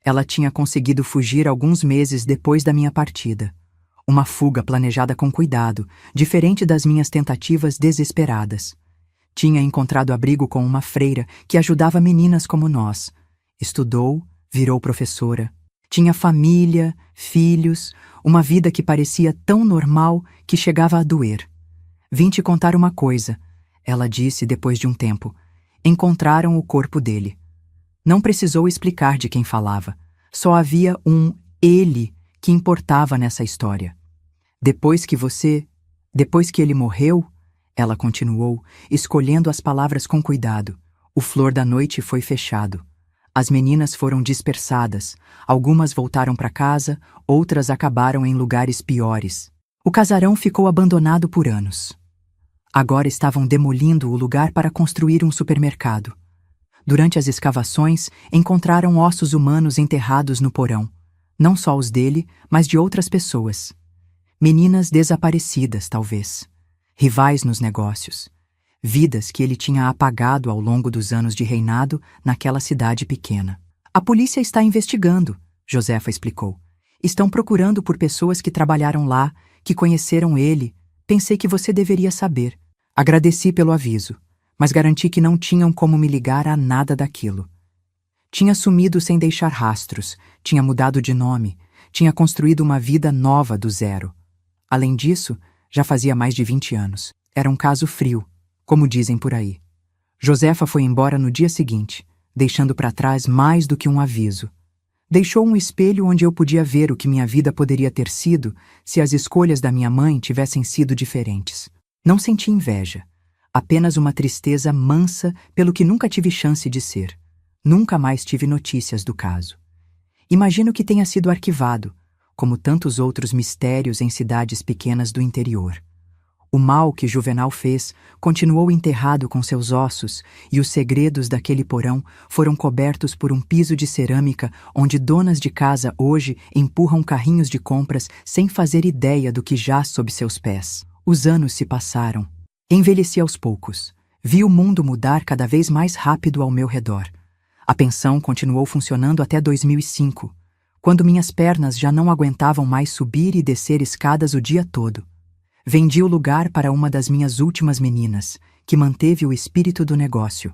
Ela tinha conseguido fugir alguns meses depois da minha partida. Uma fuga planejada com cuidado, diferente das minhas tentativas desesperadas. Tinha encontrado abrigo com uma freira que ajudava meninas como nós. Estudou, virou professora. Tinha família, filhos, uma vida que parecia tão normal que chegava a doer. Vim te contar uma coisa, ela disse depois de um tempo. Encontraram o corpo dele. Não precisou explicar de quem falava. Só havia um ele que importava nessa história. Depois que ele morreu, ela continuou, escolhendo as palavras com cuidado, o Flor da Noite foi fechado. As meninas foram dispersadas, algumas voltaram para casa, outras acabaram em lugares piores. O casarão ficou abandonado por anos. Agora estavam demolindo o lugar para construir um supermercado. Durante as escavações, encontraram ossos humanos enterrados no porão. Não só os dele, mas de outras pessoas. Meninas desaparecidas, talvez. Rivais nos negócios. Vidas que ele tinha apagado ao longo dos anos de reinado naquela cidade pequena. A polícia está investigando, Josefa explicou. Estão procurando por pessoas que trabalharam lá, que conheceram ele. Pensei que você deveria saber. Agradeci pelo aviso, mas garanti que não tinham como me ligar a nada daquilo. Tinha sumido sem deixar rastros, tinha mudado de nome, tinha construído uma vida nova do zero. Além disso, já fazia mais de 20 anos. Era um caso frio, como dizem por aí. Josefa foi embora no dia seguinte, deixando para trás mais do que um aviso. Deixou um espelho onde eu podia ver o que minha vida poderia ter sido se as escolhas da minha mãe tivessem sido diferentes. Não senti inveja, apenas uma tristeza mansa pelo que nunca tive chance de ser. Nunca mais tive notícias do caso. Imagino que tenha sido arquivado, como tantos outros mistérios em cidades pequenas do interior. O mal que Juvenal fez continuou enterrado com seus ossos e os segredos daquele porão foram cobertos por um piso de cerâmica onde donas de casa hoje empurram carrinhos de compras sem fazer ideia do que jaz sob seus pés. Os anos se passaram. Envelheci aos poucos. Vi o mundo mudar cada vez mais rápido ao meu redor. A pensão continuou funcionando até 2005, quando minhas pernas já não aguentavam mais subir e descer escadas o dia todo. Vendi o lugar para uma das minhas últimas meninas, que manteve o espírito do negócio.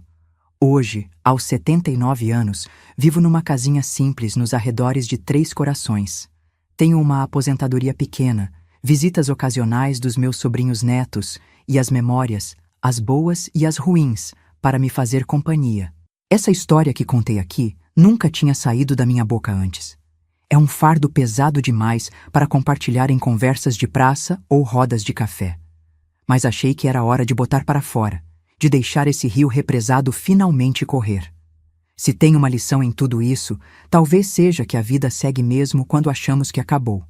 Hoje, aos 79 anos, vivo numa casinha simples nos arredores de Três Corações. Tenho uma aposentadoria pequena, visitas ocasionais dos meus sobrinhos netos e as memórias, as boas e as ruins, para me fazer companhia. Essa história que contei aqui nunca tinha saído da minha boca antes. É um fardo pesado demais para compartilhar em conversas de praça ou rodas de café. Mas achei que era hora de botar para fora, de deixar esse rio represado finalmente correr. Se tem uma lição em tudo isso, talvez seja que a vida segue mesmo quando achamos que acabou.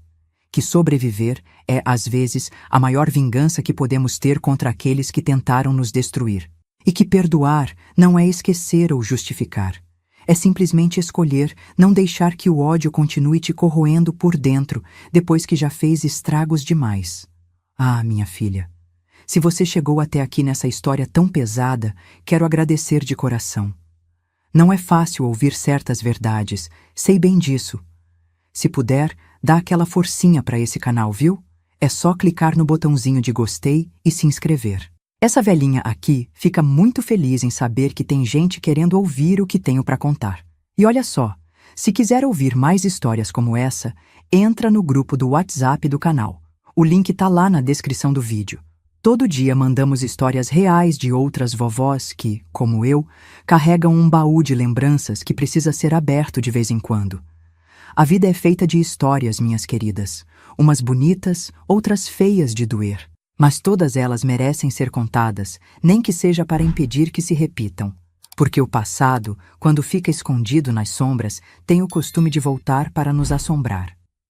Que sobreviver é, às vezes, a maior vingança que podemos ter contra aqueles que tentaram nos destruir. E que perdoar não é esquecer ou justificar. É simplesmente escolher não deixar que o ódio continue te corroendo por dentro depois que já fez estragos demais. Ah, minha filha, se você chegou até aqui nessa história tão pesada, quero agradecer de coração. Não é fácil ouvir certas verdades, sei bem disso. Se puder, dá aquela forcinha para esse canal, viu? É só clicar no botãozinho de gostei e se inscrever. Essa velhinha aqui fica muito feliz em saber que tem gente querendo ouvir o que tenho para contar. E olha só, se quiser ouvir mais histórias como essa, entra no grupo do WhatsApp do canal. O link tá lá na descrição do vídeo. Todo dia mandamos histórias reais de outras vovós que, como eu, carregam um baú de lembranças que precisa ser aberto de vez em quando. A vida é feita de histórias, minhas queridas. Umas bonitas, outras feias de doer. Mas todas elas merecem ser contadas, nem que seja para impedir que se repitam. Porque o passado, quando fica escondido nas sombras, tem o costume de voltar para nos assombrar.